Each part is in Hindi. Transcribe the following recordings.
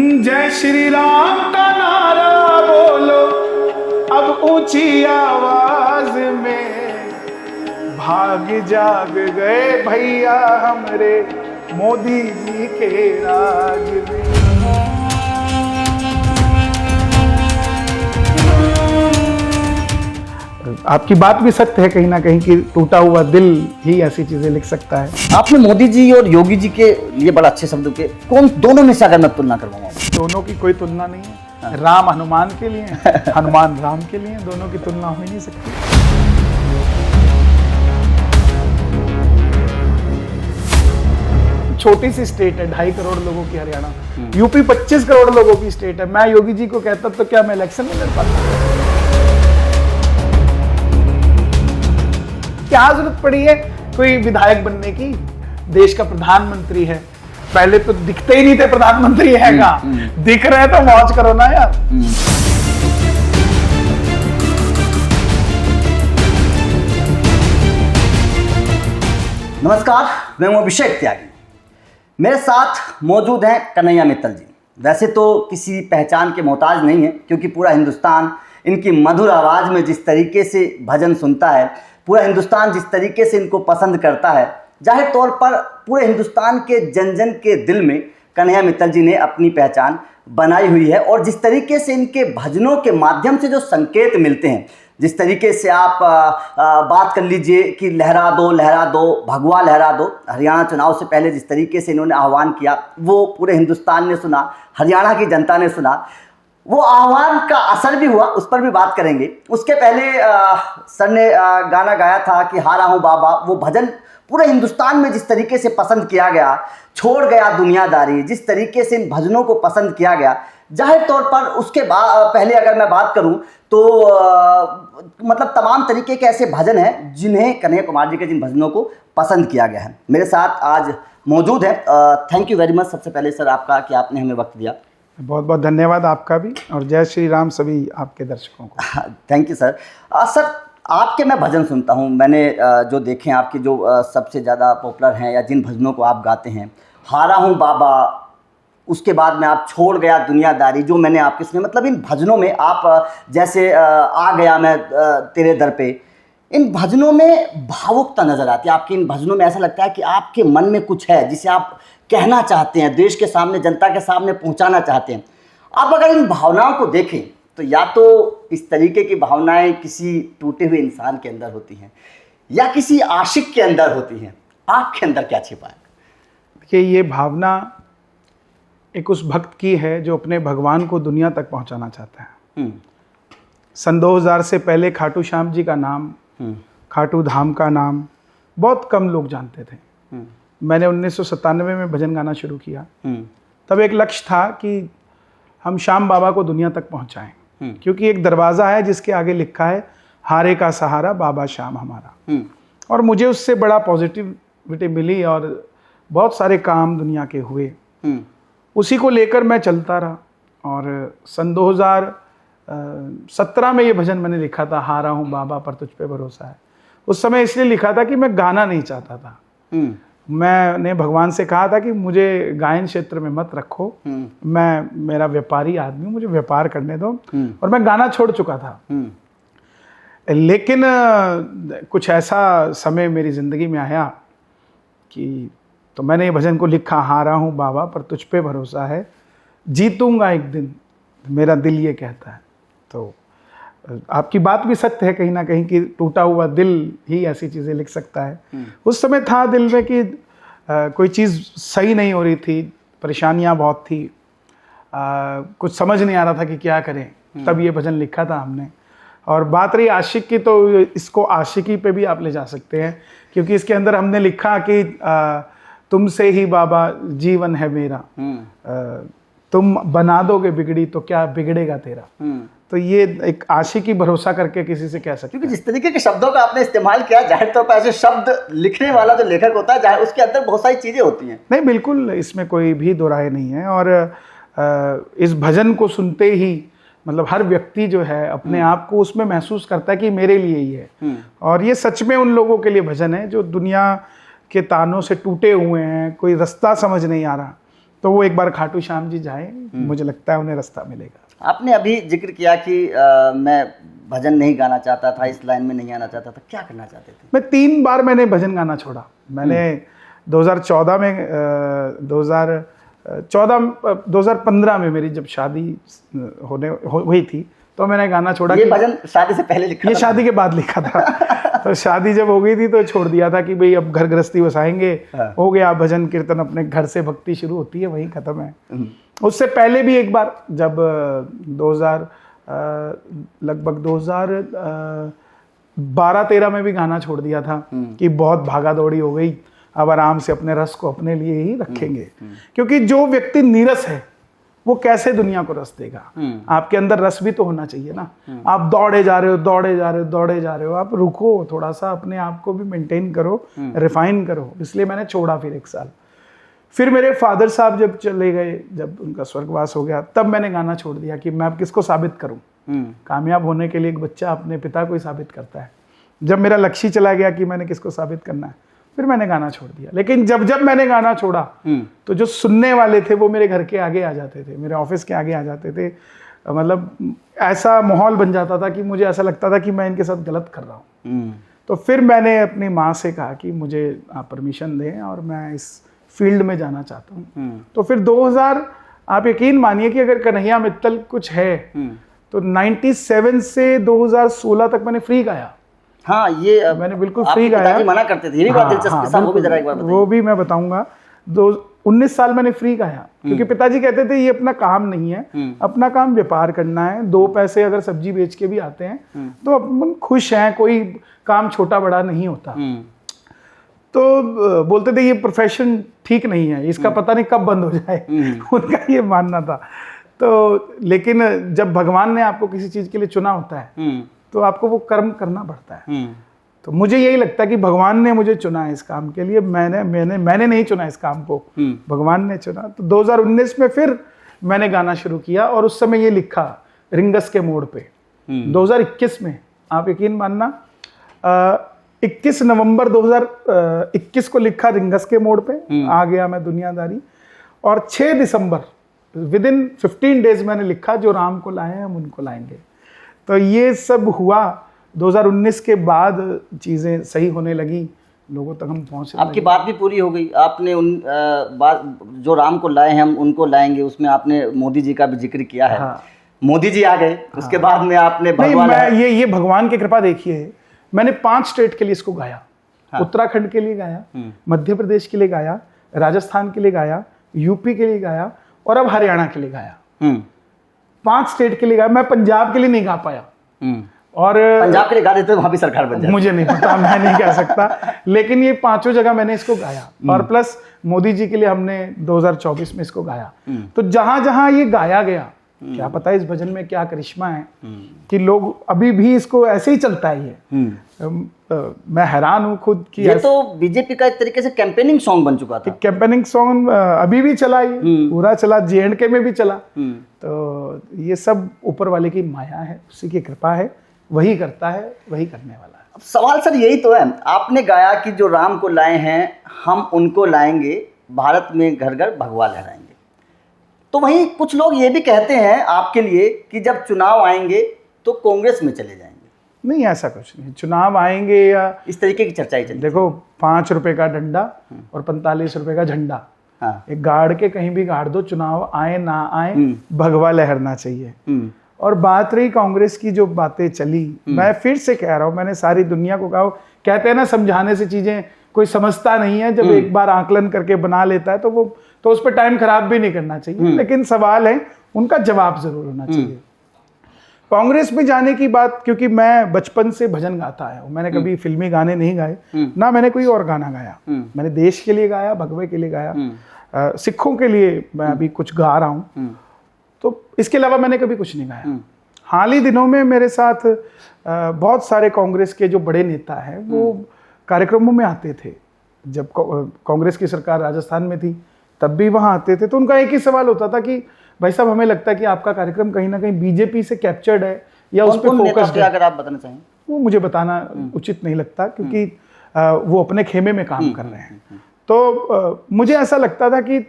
जय श्री राम का नारा बोलो अब ऊंची आवाज में, भाग जाग गए भैया हमरे मोदी जी के राज में। आपकी बात भी सत्य है कहीं ना कहीं कि टूटा हुआ दिल ही ऐसी चीजें लिख सकता है। आपने मोदी जी और योगी जी के लिए बड़ा अच्छे शब्दों के कौन दोनों में से अगर मैं तुलना करवाऊंगा? दोनों की कोई तुलना नहीं है। राम हनुमान के लिए, हनुमान राम के लिए, दोनों की तुलना हो ही नहीं सकती। छोटी सी स्टेट है, 2.5 करोड़ लोगों की हरियाणा। यूपी 25 करोड़ लोगों की स्टेट है। मैं योगी जी को कहता तो क्या मैं इलेक्शन नहीं लड़ पाता? क्या जरूरत पड़ी है कोई विधायक बनने की? देश का प्रधानमंत्री है। पहले तो दिखते ही नहीं थे प्रधानमंत्री हैगा, दिख रहे तो मौज करो ना यार। नमस्कार, मैं हूं अभिषेक त्यागी। मेरे साथ मौजूद हैं कन्हैया मित्तल जी। वैसे तो किसी पहचान के मोहताज नहीं है, क्योंकि पूरा हिंदुस्तान इनकी मधुर आवाज़ में जिस तरीके से भजन सुनता है, पूरा हिंदुस्तान जिस तरीके से इनको पसंद करता है, जाहिर तौर पर पूरे हिंदुस्तान के जन जन के दिल में कन्हैया मित्तल जी ने अपनी पहचान बनाई हुई है। और जिस तरीके से इनके भजनों के माध्यम से जो संकेत मिलते हैं, जिस तरीके से आप बात कर लीजिए कि लहरा दो भगवा लहरा दो, हरियाणा चुनाव से पहले जिस तरीके से इन्होंने आह्वान किया वो पूरे हिंदुस्तान ने सुना, हरियाणा की जनता ने सुना। वो आह्वान का असर भी हुआ, उस पर भी बात करेंगे। उसके पहले सर ने गाना गाया था कि हारा हूँ बाबा, वो भजन पूरे हिंदुस्तान में जिस तरीके से पसंद किया गया, छोड़ गया दुनियादारी, जिस तरीके से इन भजनों को पसंद किया गया, जाहिर तौर पर उसके पहले अगर मैं बात करूं तो मतलब तमाम तरीके के ऐसे भजन हैं जिन्हें कन्हैया कुमार जी के जिन भजनों को पसंद किया गया है। मेरे साथ आज मौजूद है। थैंक यू वेरी मच सबसे पहले सर आपका कि आपने हमें वक्त दिया। बहुत बहुत धन्यवाद आपका भी, और जय श्री राम सभी आपके दर्शकों को। Thank you sir. सर आपके मैं भजन सुनता हूँ, मैंने जो देखे आपके जो सबसे ज़्यादा पॉपुलर हैं या जिन भजनों को आप गाते हैं, हारा हूँ बाबा, उसके बाद में आप छोड़ गया दुनियादारी, जो मैंने आपके सुने, मतलब इन भजनों में आप जैसे आ गया मैं तेरे दर पे, इन भजनों में भावुकता नज़र आती है। आपके इन भजनों में ऐसा लगता है कि आपके मन में कुछ है जिसे आप कहना चाहते हैं, देश के सामने, जनता के सामने पहुंचाना चाहते हैं। आप अगर इन भावनाओं को देखें तो या तो इस तरीके की भावनाएं किसी टूटे हुए इंसान के अंदर होती हैं या किसी आशिक के अंदर होती हैं। आपके अंदर क्या छिपा है? देखिए, ये भावना एक उस भक्त की है जो अपने भगवान को दुनिया तक पहुंचाना चाहता है। सन 2000 से पहले खाटू श्याम जी का नाम, खाटू धाम का नाम बहुत कम लोग जानते थे। मैंने 1997 में भजन गाना शुरू किया। तब एक लक्ष्य था कि हम श्याम बाबा को दुनिया तक पहुंचाएं, क्योंकि एक दरवाज़ा है जिसके आगे लिखा है हारे का सहारा बाबा श्याम हमारा। और मुझे उससे बड़ा पॉजिटिविटी मिली और बहुत सारे काम दुनिया के हुए। उसी को लेकर मैं चलता रहा। और सन 2017 में ये भजन मैंने लिखा था, हारा हूँ बाबा पर तुझ पे भरोसा है। उस समय इसलिए लिखा था कि मैं गाना नहीं चाहता था। मैंने भगवान से कहा था कि मुझे गायन क्षेत्र में मत रखो, मैं मेरा व्यापारी आदमी हूँ, मुझे व्यापार करने दो। और मैं गाना छोड़ चुका था। लेकिन कुछ ऐसा समय मेरी ज़िंदगी में आया कि तो मैंने ये भजन को लिखा, हारा हूँ बाबा पर तुझ पे भरोसा है, जीतूंगा एक दिन, मेरा दिल ये कहता है। तो आपकी बात भी सत्य है कहीं ना कहीं कि टूटा हुआ दिल ही ऐसी चीज़ें लिख सकता है। उस समय था दिल में कि कोई चीज़ सही नहीं हो रही थी, परेशानियां बहुत थी, कुछ समझ नहीं आ रहा था कि क्या करें। तब ये भजन लिखा था हमने। और बात रही आशिक की, तो इसको आशिकी पे भी आप ले जा सकते हैं, क्योंकि इसके अंदर हमने लिखा कि तुमसे ही बाबा जीवन है मेरा, तुम बना दोगे बिगड़ी तो क्या बिगड़ेगा तेरा। तो ये एक आशिकी भरोसा करके किसी से कह सकते हैं। क्योंकि जिस तरीके के शब्दों का आपने इस्तेमाल किया, जाहिर तौर पर ऐसे शब्द लिखने वाला जो लेखक होता है, जाहिर उसके अंदर बहुत सारी चीज़ें होती हैं। नहीं, बिल्कुल, इसमें कोई भी दो राय नहीं है। और इस भजन को सुनते ही मतलब हर व्यक्ति जो है अपने आप को उसमें महसूस करता है कि मेरे लिए ही है। और ये सच में उन लोगों के लिए भजन है जो दुनिया के तानों से टूटे हुए हैं, कोई रास्ता समझ नहीं आ रहा, तो वो एक बार खाटू श्याम जी जाए, मुझे लगता है उन्हें रास्ता मिलेगा। आपने अभी जिक्र किया कि मैं भजन नहीं गाना चाहता था, इस लाइन में नहीं आना चाहता था, क्या करना चाहते थे? मैं 3 बार मैंने भजन गाना छोड़ा। मैंने 2014 में 2015 में मेरी जब शादी हुई थी तो मैंने गाना छोड़ा। ये भजन शादी से पहले लिखा ये था? शादी के बाद लिखा था। तो शादी जब हो गई थी तो छोड़ दिया था कि भाई अब घर गृहस्थी बसाएंगे, हो गया भजन कीर्तन, अपने घर से भक्ति शुरू होती है, वहीं खत्म है। उससे पहले भी एक बार जब 2000 लगभग 2012-13 में भी गाना छोड़ दिया था कि बहुत भागा दौड़ी हो गई, अब आराम से अपने रस को अपने लिए ही रखेंगे। क्योंकि जो व्यक्ति नीरस है वो कैसे दुनिया को रस देगा? आपके अंदर रस भी तो होना चाहिए ना। आप दौड़े जा रहे हो, आप रुको थोड़ा सा, अपने आप को भी मेंटेन करो, रिफाइन करो। इसलिए मैंने छोड़ा फिर 1 साल। फिर मेरे फादर साहब जब चले गए, जब उनका स्वर्गवास हो गया, तब मैंने गाना छोड़ दिया कि मैं अब किसको साबित करूं। कामयाब होने के लिए एक बच्चा अपने पिता को ही साबित करता है। जब मेरा लक्ष्य चला गया कि मैंने किसको साबित करना है, फिर मैंने गाना छोड़ दिया। लेकिन जब मैंने गाना छोड़ा तो जो सुनने वाले थे वो मेरे घर के आगे आ जाते थे, मेरे ऑफिस के आगे आ जाते थे। मतलब ऐसा माहौल बन जाता था कि मुझे ऐसा लगता था कि मैं इनके साथ गलत कर रहा हूँ। तो फिर मैंने अपनी माँ से कहा कि मुझे आप परमिशन दें और मैं इस फील्ड में जाना चाहता हूँ। तो फिर 2000, आप यकीन मानिए कि अगर कन्हैया मित्तल कुछ है तो 97 से 2016 तक मैंने फ्री गाया। हाँ, ये मैंने बिल्कुल फ्री गाया। मना करते थे, ये भी बात दिलचस्प है, वो भी जरा एक बार बताइए। वो भी मैं बताऊंगा। 19 साल मैंने फ्री गाया क्योंकि पिताजी कहते थे ये अपना काम नहीं है, अपना काम व्यापार करना है। 2 पैसे अगर सब्जी बेच के भी आते हैं तो अपन खुश हैं, कोई काम छोटा बड़ा नहीं होता। तो बोलते थे ये प्रोफेशन ठीक नहीं है, इसका पता नहीं कब बंद हो जाए। उनका ये मानना था। तो लेकिन जब भगवान ने आपको किसी चीज के लिए चुना होता है तो आपको वो कर्म करना पड़ता है। तो मुझे यही लगता है कि भगवान ने मुझे चुना है इस काम के लिए, मैंने नहीं चुना इस काम को, भगवान ने चुना। तो 2019 में फिर मैंने गाना शुरू किया और उस समय ये लिखा रिंगस के मोड़ पे। 2021 में आप यकीन मानना 21 नवंबर 2021 को लिखा रिंगस के मोड़ पे, आ गया मैं दुनियादारी। और 6 दिसंबर विदिन 15 डेज मैंने लिखा जो राम को लाए हैं हम उनको लाएंगे। तो ये सब हुआ 2019 के बाद, चीज़ें सही होने लगी, लोगों तक हम पहुँचे। आपकी बात भी पूरी हो गई। आपने उन बात जो राम को लाए हैं हम उनको लाएंगे, उसमें आपने मोदी जी का भी जिक्र किया है। हाँ। मोदी जी आ गए, उसके बाद में आपने भगवान, ये भगवान की कृपा देखिए, मैंने 5 स्टेट के लिए इसको गाया। हाँ। उत्तराखंड के लिए गाया, मध्य प्रदेश के लिए गाया, राजस्थान के लिए गाया, यूपी के लिए गाया और अब हरियाणा के लिए गाया। 5 स्टेट के लिए गाया। मैं पंजाब के लिए नहीं गा पाया। और पंजाब के लिए गा देते वहां भी सरकार बन जाती। मुझे नहीं पता, मैं नहीं कह सकता, लेकिन ये 5 जगह मैंने इसको गाया। और प्लस मोदी जी के लिए हमने 2024 में इसको गाया। तो जहां जहां ये गाया गया, क्या पता इस भजन में क्या करिश्मा है कि लोग अभी भी इसको ऐसे ही चलता है। ये मैं हैरान हूँ खुद कि ये तो बीजेपी का एक तरीके से कैंपेनिंग सॉन्ग बन चुका था। कैंपेनिंग सॉन्ग अभी भी चला, ये पूरा चला, JNK में भी चला। तो ये सब ऊपर वाले की माया है, उसी की कृपा है, वही करता है, वही करने वाला है। अब सवाल सर यही तो है, आपने गाया कि जो राम को लाए हैं हम उनको लाएंगे, भारत में घर घर भगवा लहराएंगे। तो वहीं कुछ लोग ये भी कहते हैं आपके लिए कि जब चुनाव आएंगे तो कांग्रेस में चले जाएंगे। नहीं, ऐसा कुछ नहीं। चुनाव आएंगे या इस तरीके की चर्चाएं चलती। देखो, 5 रुपए का डंडा और 45 रुपए का झंडा, हाँ। एक गाड़ के कहीं भी गाड़ दो, चुनाव आए ना आए भगवा लहरना चाहिए। और बात रही कांग्रेस की, जो बातें चली, मैं फिर से कह रहा हूँ, मैंने सारी दुनिया को कहा, कहते हैं ना समझाने से चीजें कोई समझता नहीं है। जब एक बार आकलन करके बना लेता है तो वो तो उस पर टाइम खराब भी नहीं करना चाहिए। लेकिन सवाल है, उनका जवाब जरूर होना चाहिए। कांग्रेस में जाने की बात, क्योंकि मैं बचपन से भजन गाता है, मैंने कभी फिल्मी गाने नहीं गाए, ना मैंने कोई और गाना गाया। मैंने देश के लिए गाया, भगवे के लिए गाया, सिखों के लिए मैं अभी कुछ गा रहा हूँ। तो इसके अलावा मैंने कभी कुछ नहीं गाया। हाल ही दिनों में मेरे साथ बहुत सारे कांग्रेस के जो बड़े नेता हैं वो कार्यक्रमों में आते थे। जब कांग्रेस की सरकार राजस्थान में थी तब भी वहाँ आते थे। तो उनका एक ही सवाल होता था कि भाई साहब, हमें लगता है कि आपका कार्यक्रम कहीं ना कहीं बीजेपी से कैप्चर्ड है या उस पर फोकस्ड है। अगर आप बताना चाहें। वो मुझे बताना उचित नहीं लगता, क्योंकि वो अपने खेमे में काम कर रहे हैं। तो मुझे ऐसा लगता था कि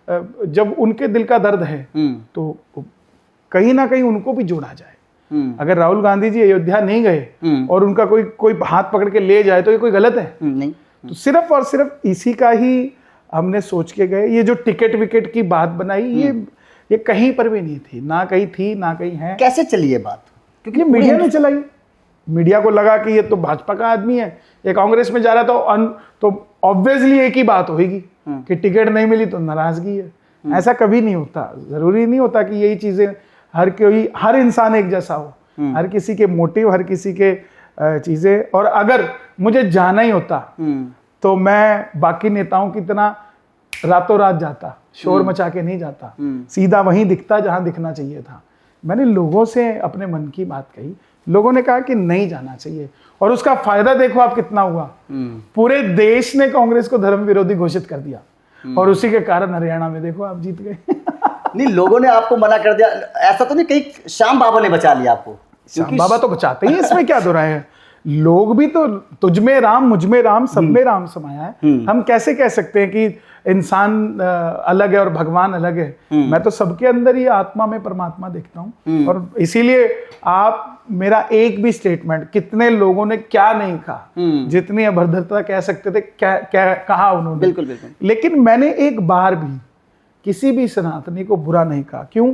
जब उनके दिल का दर्द है तो कहीं ना कहीं उनको भी जोड़ा जाए। अगर राहुल गांधी जी अयोध्या नहीं गए और उनका कोई हाथ पकड़ के ले जाए तो ये कोई गलत है? नहीं। तो सिर्फ और सिर्फ इसी का ही हमने सोच के गए। ये जो टिकट विकेट की बात बनाई, ये कहीं पर भी नहीं थी, ना कहीं थी ना कहीं है। कैसे चली ये बात? क्योंकि मीडिया ने चलाई। मीडिया को लगा कि ये तो भाजपा का आदमी है, ये कांग्रेस में जा रहा तो ऑब्वियसली एक ही बात होगी कि टिकट नहीं मिली तो नाराजगी है। ऐसा कभी नहीं होता। जरूरी नहीं होता कि यही चीजें हर इंसान एक जैसा हो, हर किसी के मोटिव, हर किसी के चीजें। और अगर मुझे जाना ही होता तो मैं बाकी नेताओं की तरह रातों रात जाता, शोर मचा के नहीं जाता, सीधा वहीं दिखता जहां दिखना चाहिए था। मैंने लोगों से अपने मन की बात कही, लोगों ने कहा कि नहीं जाना चाहिए, और उसका फायदा देखो आप कितना हुआ। पूरे देश ने कांग्रेस को धर्म विरोधी घोषित कर दिया, और उसी के कारण हरियाणा में देखो आप जीत गए। नहीं, लोगों ने आपको मना कर दिया, ऐसा तो नहीं कहीं श्याम बाबा ने बचा लिया आपको? श्याम बाबा तो बचाते ही, इसमें क्या दोहराए है। लोग भी तो तुझ में राम, मुझ में राम, सब में राम समाया है। हम कैसे कह सकते हैं कि इंसान अलग है और भगवान अलग है? मैं तो सबके अंदर ही आत्मा में परमात्मा देखता हूँ। और इसीलिए आप मेरा एक भी स्टेटमेंट, कितने लोगों ने क्या नहीं कहा, जितनी अभद्रता कह सकते थे क्या कहा उन्होंने, बिल्कुल बिल्कुल। लेकिन मैंने एक बार भी किसी भी सनातनी को बुरा नहीं कहा। क्यों?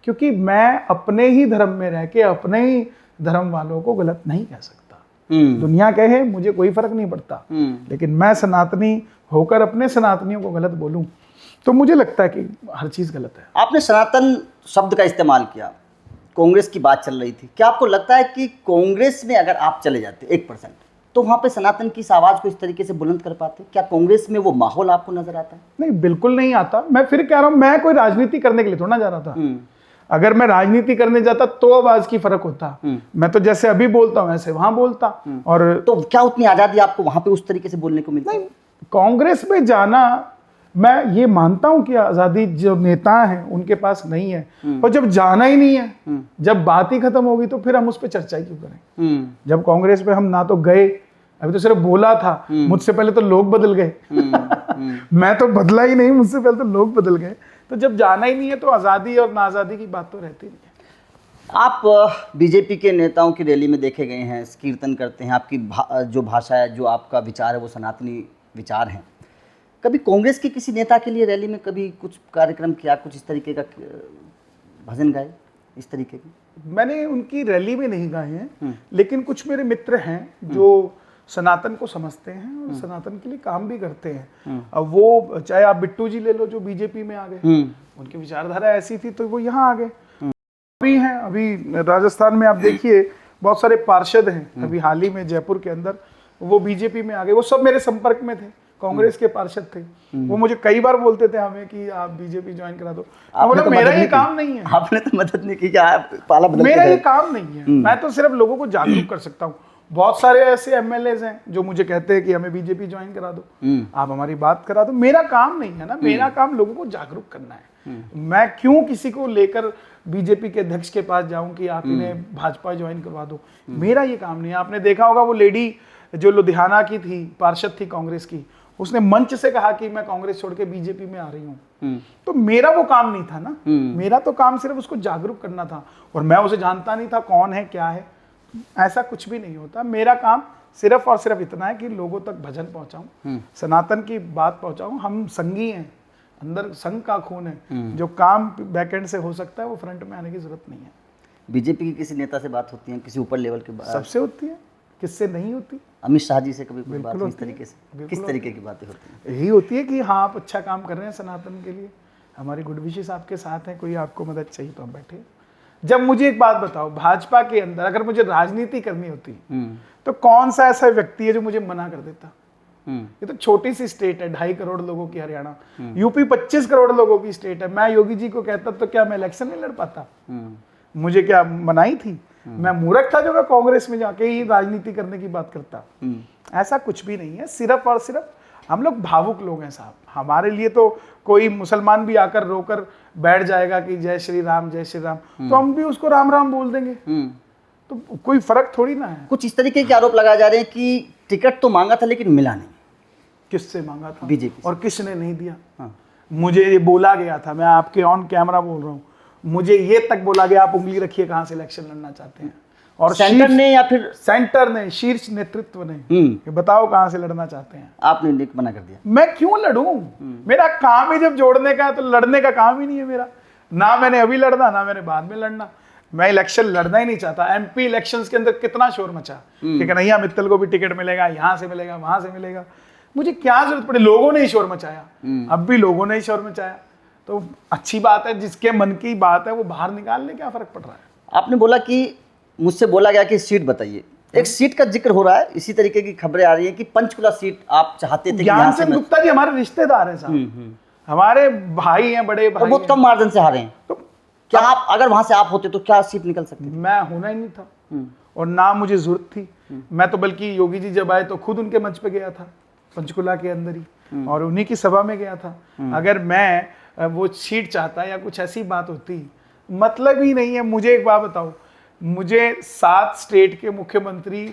क्योंकि मैं अपने ही धर्म में रह के अपने ही धर्म वालों को गलत नहीं कह सकता। दुनिया कहे, मुझे कोई फर्क नहीं पड़ता, लेकिन मैं सनातनी होकर अपने सनातनियों को गलत बोलूं तो मुझे लगता है कि हर चीज गलत है। आपने सनातन शब्द का इस्तेमाल किया, कांग्रेस की बात चल रही थी, क्या आपको लगता है कि कांग्रेस में अगर आप चले जाते 1% तो वहां पे सनातन की इस आवाज को इस तरीके से बुलंद कर पाते? क्या कांग्रेस में वो माहौल आपको नजर आता है? नहीं, बिल्कुल नहीं आता। मैं फिर कह रहा हूं, मैं कोई राजनीति करने के लिए थोड़ा जा रहा था। अगर मैं राजनीति करने जाता तो आवाज की फर्क होता। मैं तो जैसे अभी बोलता हूं ऐसे वहां बोलता। और तो क्या उतनी आजादी आपको वहां पे उस तरीके से बोलने को मिलती? नहीं, कांग्रेस में जाना, मैं ये मानता हूं कि आजादी जो नेता हैं उनके पास नहीं है, और जब जाना ही नहीं है, जब बात ही खत्म होगी तो फिर हम उस पर चर्चा क्यों करें? जब कांग्रेस में हम ना तो गए, अभी तो सिर्फ बोला था, मुझसे पहले तो लोग बदल गए। मैं तो बदला ही नहीं, मुझसे पहले तो लोग बदल गए। तो जब जाना ही नहीं है तो आज़ादी और नाआज़ादी की बात तो रहती नहीं है। आप बीजेपी के नेताओं की रैली में देखे गए हैं, कीर्तन करते हैं, आपकी जो भाषा है, जो आपका विचार है वो सनातनी विचार हैं। कभी कांग्रेस के किसी नेता के लिए रैली में कभी कुछ कार्यक्रम किया, कुछ इस तरीके का भजन गाए, इस तरीके की? मैंने उनकी रैली में नहीं गाए हैं, लेकिन कुछ मेरे मित्र हैं जो सनातन को समझते हैं और सनातन के लिए काम भी करते हैं। अब वो, चाहे आप बिट्टू जी ले लो जो बीजेपी में आ गए, उनकी विचारधारा ऐसी थी तो वो यहाँ आ गए। अभी हैं, अभी राजस्थान में आप देखिए बहुत सारे पार्षद हैं, अभी हाल ही में जयपुर के अंदर वो बीजेपी में आ गए। वो सब मेरे संपर्क में थे, कांग्रेस के पार्षद थे। वो मुझे कई बार बोलते थे हमें कि आप बीजेपी ज्वाइन करा दो। तो मेरा ये काम नहीं है। आपने तो मदद नहीं की, क्या पाला बदल? मेरा ये काम नहीं है। मैं तो सिर्फ लोगों को जागरूक कर सकता हूँ। बहुत सारे ऐसे एमएलएज हैं जो मुझे कहते हैं कि हमें बीजेपी ज्वाइन करा दो, आप हमारी बात करा दो। मेरा काम नहीं है ना, मेरा काम लोगों को जागरूक करना है। मैं क्यों किसी को लेकर बीजेपी के अध्यक्ष के पास जाऊं कि आप इन्हें भाजपा ज्वाइन करवा दो? मेरा ये काम नहीं है। आपने देखा होगा वो लेडी जो लुधियाना की थी, पार्षद थी कांग्रेस की, उसने मंच से कहा कि मैं कांग्रेस छोड़ के बीजेपी में आ रही हूँ। तो मेरा वो काम नहीं था ना। मेरा तो काम सिर्फ उसको जागरूक करना था, और मैं उसे जानता नहीं था कौन है क्या है, ऐसा कुछ भी नहीं होता। मेरा काम सिर्फ और सिर्फ इतना है कि लोगों तक भजन पहुंचाऊं, सनातन की बात पहुंचाऊं। हम संगी हैं, अंदर संघ का खून है। जो काम बैकएंड से हो सकता है वो फ्रंट में आने की जरूरत नहीं है। बीजेपी की किसी नेता से बात होती है, किसी ऊपर लेवल के बात? सबसे होती है, किससे नहीं होती? अमित शाह जी से कभी कोई बात इस तरीके से? किस तरीके की बातें होती हैं? यही होती है कि हाँ, आप अच्छा काम कर रहे हैं सनातन के लिए, हमारी गुड विशेस आपके साथ हैं, कोई आपको मदद चाहिए तो हम बैठे। जब मुझे एक बात बताओ, भाजपा के अंदर अगर मुझे राजनीति करनी होती तो कौन सा ऐसा व्यक्ति है जो मुझे मना कर देता? ये तो छोटी सी स्टेट है, 2.5 करोड़ लोगों की हरियाणा। यूपी 25 करोड़ लोगों की स्टेट है। मैं योगी जी को कहता तो क्या मैं इलेक्शन नहीं लड़ पाता? मुझे क्या मनाही थी? मैं मूर्ख था जो मैं कांग्रेस में जाके ही राजनीति करने की बात करता? ऐसा कुछ भी नहीं है। सिर्फ और सिर्फ हम लोग भावुक लोग हैं साहब। हमारे लिए तो कोई मुसलमान भी आकर रोकर बैठ जाएगा कि जय श्री राम जय श्री राम, तो हम भी उसको राम राम बोल देंगे। तो कोई फर्क थोड़ी ना है। कुछ इस तरीके के आरोप लगाए जा रहे हैं कि टिकट तो मांगा था लेकिन मिला नहीं। किससे मांगा था? बीजेपी। और किसने नहीं दिया? मुझे ये बोला गया था, मैं आपके ऑन कैमरा बोल रहा हूँ, मुझे ये तक बोला गया आप उंगली रखिए कहाँ से इलेक्शन लड़ना चाहते हैं, और सेंटर ने या फिर सेंटर ने, शीर्ष नेतृत्व ने कि बताओ कहाँ से लड़ना चाहते हैं। आपने मना कर दिया। मैं क्यों लड़ूं? मेरा काम ही जब जोड़ने का है तो लड़ने का काम ही नहीं है मेरा। ना मैंने अभी लड़ना, ना मैंने बाद में लड़ना। मैं इलेक्शन लड़ना ही नहीं चाहता। एमपी इलेक्शंस के अंदर कितना शोर मचा कि कन्हैया मित्तल को भी टिकट मिलेगा, यहाँ से मिलेगा, वहां से मिलेगा। मुझे क्या जरूरत पड़ी? लोगों ने ही शोर मचाया, अब भी लोगों ने ही शोर मचाया। तो अच्छी बात है, जिसके मन की बात है वो बाहर निकालने, क्या फर्क पड़ रहा है? आपने बोला कि मुझसे बोला गया कि सीट बताइए, एक सीट का जिक्र हो रहा है, इसी तरीके की खबरें आ रही है कि पंचकुला सीट आप चाहते थे। ज्ञान सिंह गुप्ता जी हमारे रिश्तेदार हैं साहब, हमारे भाई हैं, बड़े भाई। बहुत कम मार्जिन से हारे हैं। तो क्या आप, अगर वहां से आप होते तो क्या सीट निकल सकती थी? मैं होना ही नहीं था और ना मुझे जरूरत थी। मैं तो बल्कि योगी जी जब आए तो खुद उनके मंच पे गया था, पंचकुला के अंदर ही, और उन्हीं की सभा में गया था। अगर मैं वो सीट चाहता या कुछ ऐसी बात होती, मतलब ही नहीं है। मुझे एक बात बताओ, मुझे 7 स्टेट के मुख्यमंत्री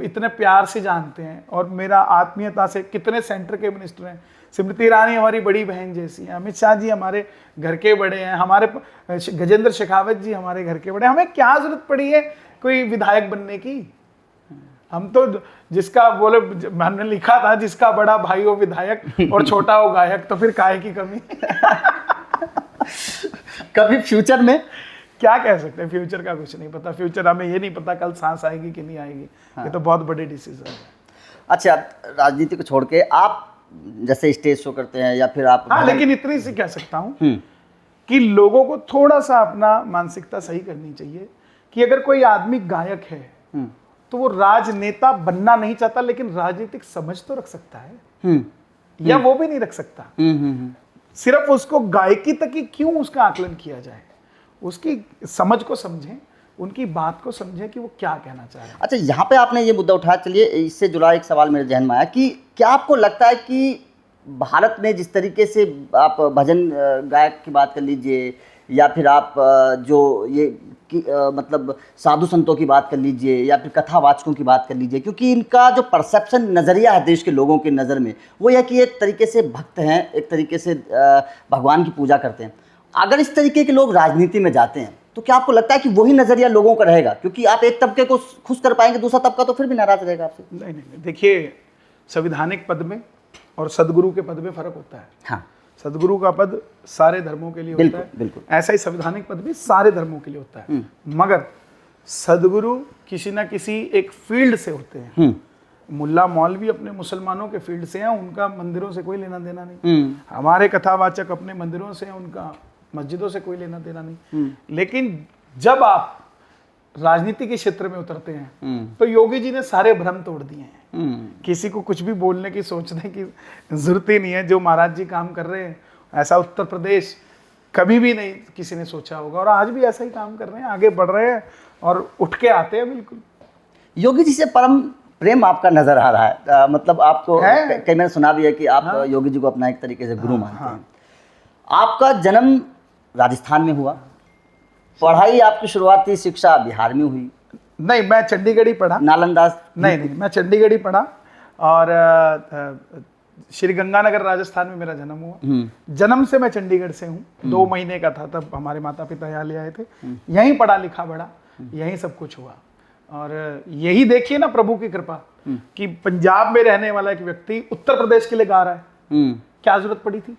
इतने प्यार से जानते हैं और मेरा आत्मीयता से, कितने सेंटर के मिनिस्टर हैं। स्मृति ईरानी हमारी बड़ी बहन जैसी है, अमित शाह जी हमारे घर के बड़े हैं, हमारे गजेंद्र शेखावत जी हमारे घर के बड़े। हमें क्या जरूरत पड़ी है कोई विधायक बनने की? हम तो जिसका बोले, हमने लिखा था जिसका बड़ा भाई हो विधायक और छोटा हो गायक, तो फिर काहे की कमी? कभी फ्यूचर में क्या कह सकते हैं? फ्यूचर का कुछ नहीं पता। फ्यूचर हमें ये नहीं पता कल सांस आएगी कि नहीं आएगी। ये तो बहुत बड़े डिसीजन है। अच्छा, राजनीति को छोड़ के आप जैसे स्टेज शो करते हैं या फिर आप, हाँ, लेकिन इतनी सी कह सकता हूँ कि लोगों को थोड़ा सा अपना मानसिकता सही करनी चाहिए कि अगर कोई आदमी गायक है तो वो राजनेता बनना नहीं चाहता, लेकिन राजनीतिक समझ तो रख सकता है, या वो भी नहीं रख सकता। सिर्फ उसको गायकी तक ही क्यों उसका आकलन किया जाए? उसकी समझ को समझें, उनकी बात को समझें कि वो क्या कहना चाह रहे हैं। अच्छा, यहाँ पे आपने ये मुद्दा उठाया, चलिए इससे जुड़ा एक सवाल मेरे जहन में आया कि क्या आपको लगता है कि भारत में जिस तरीके से आप भजन गायक की बात कर लीजिए या फिर आप जो ये मतलब साधु संतों की बात कर लीजिए या फिर कथावाचकों की बात कर लीजिए, क्योंकि इनका जो परसेप्शन नज़रिया है देश के लोगों के नज़र में वो यह कि एक तरीके से भक्त हैं, एक तरीके से भगवान की पूजा करते हैं। अगर इस तरीके के लोग राजनीति में जाते हैं तो क्या आपको लगता है कि वही नज़रिया लोगों का रहेगा? क्योंकि आप एक तबके को खुश कर पाएंगे, दूसरा तबका तो फिर भी नाराज रहेगा आपसे। नहीं नहीं, देखिए, संवैधानिक पद में और सदगुरु के पद में फर्क होता है। हाँ, सदगुरु का पद सारे धर्मों के लिए होता है, बिल्कुल। ऐसा ही संवैधानिक पद भी सारे धर्मों के लिए होता है। मगर सदगुरु किसी ना किसी एक फील्ड से होते हैं। मुल्ला मौलवी अपने मुसलमानों के फील्ड से हैं, उनका मंदिरों से कोई लेना देना नहीं। हमारे कथावाचक अपने मंदिरों से हैं, उनका मस्जिदों से कोई लेना देना नहीं। लेकिन जब आप राजनीति के क्षेत्र में उतरते हैं तो योगी जी ने सारे भ्रम तोड़ दिए हैं। किसी को कुछ भी बोलने की, सोचने की जरूरत ही नहीं है। जो महाराज जी काम कर रहे हैं, ऐसा उत्तर प्रदेश कभी भी नहीं किसी ने सोचा होगा, और आज भी ऐसा ही काम कर रहे हैं, आगे बढ़ रहे हैं और उठ के आते हैं। बिल्कुल योगी जी से परम प्रेम आपका नजर आ रहा है। मतलब आपको कई मैंने सुना भी है कि आप योगी जी को अपना एक तरीके से गुरु मानते हैं। आपका जन्म राजस्थान में हुआ, पढ़ाई आपकी शुरुआती शिक्षा बिहार में हुई? नहीं, मैं चंडीगढ़ ही पढ़ा। नालंदा? नहीं, मैं चंडीगढ़ ही पढ़ा और श्री गंगानगर राजस्थान में मेरा जन्म हुआ। जन्म से मैं चंडीगढ़ से हूँ। 2 महीने का था तब हमारे माता पिता यहाँ ले आए थे। यहीं पढ़ा लिखा बड़ा, यहीं सब कुछ हुआ। और यही देखिए ना प्रभु की कृपा कि पंजाब में रहने वाला एक व्यक्ति उत्तर प्रदेश के लिए गा रहा है। क्या जरूरत पड़ी थी?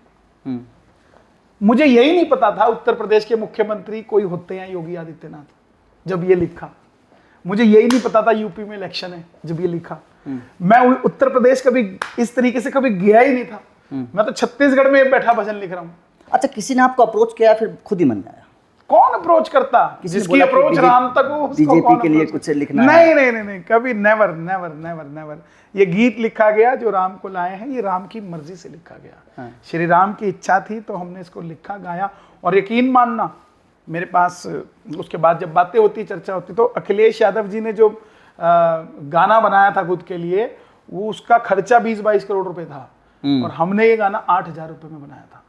मुझे यही नहीं पता था उत्तर प्रदेश के मुख्यमंत्री कोई होते हैं योगी आदित्यनाथ, जब ये लिखा। मुझे यही नहीं पता था यूपी में इलेक्शन है, जब ये लिखा। मैं उत्तर प्रदेश कभी इस तरीके से कभी गया ही नहीं था। मैं तो छत्तीसगढ़ में बैठा भजन लिख रहा हूँ। अच्छा, किसी ने आपको अप्रोच किया फिर खुद ही मन में आया? कौन अप्रोच करता? जिसकी अप्रोच राम तक हो, बीजेपी के लिए कुछ लिखना? नहीं, कभी नेवर नेवर नेवर नेवर। ये गीत लिखा गया जो राम को लाए हैं, ये राम की मर्जी से लिखा गया। श्री राम की इच्छा थी तो हमने इसको लिखा, गाया। और यकीन मानना, मेरे पास उसके बाद जब बातें होती, चर्चा होती, तो अखिलेश यादव जी ने जो गाना बनाया था खुद के लिए, वो उसका खर्चा 20-22 करोड़ रुपए था और हमने ये गाना 8,000 रुपए में बनाया था।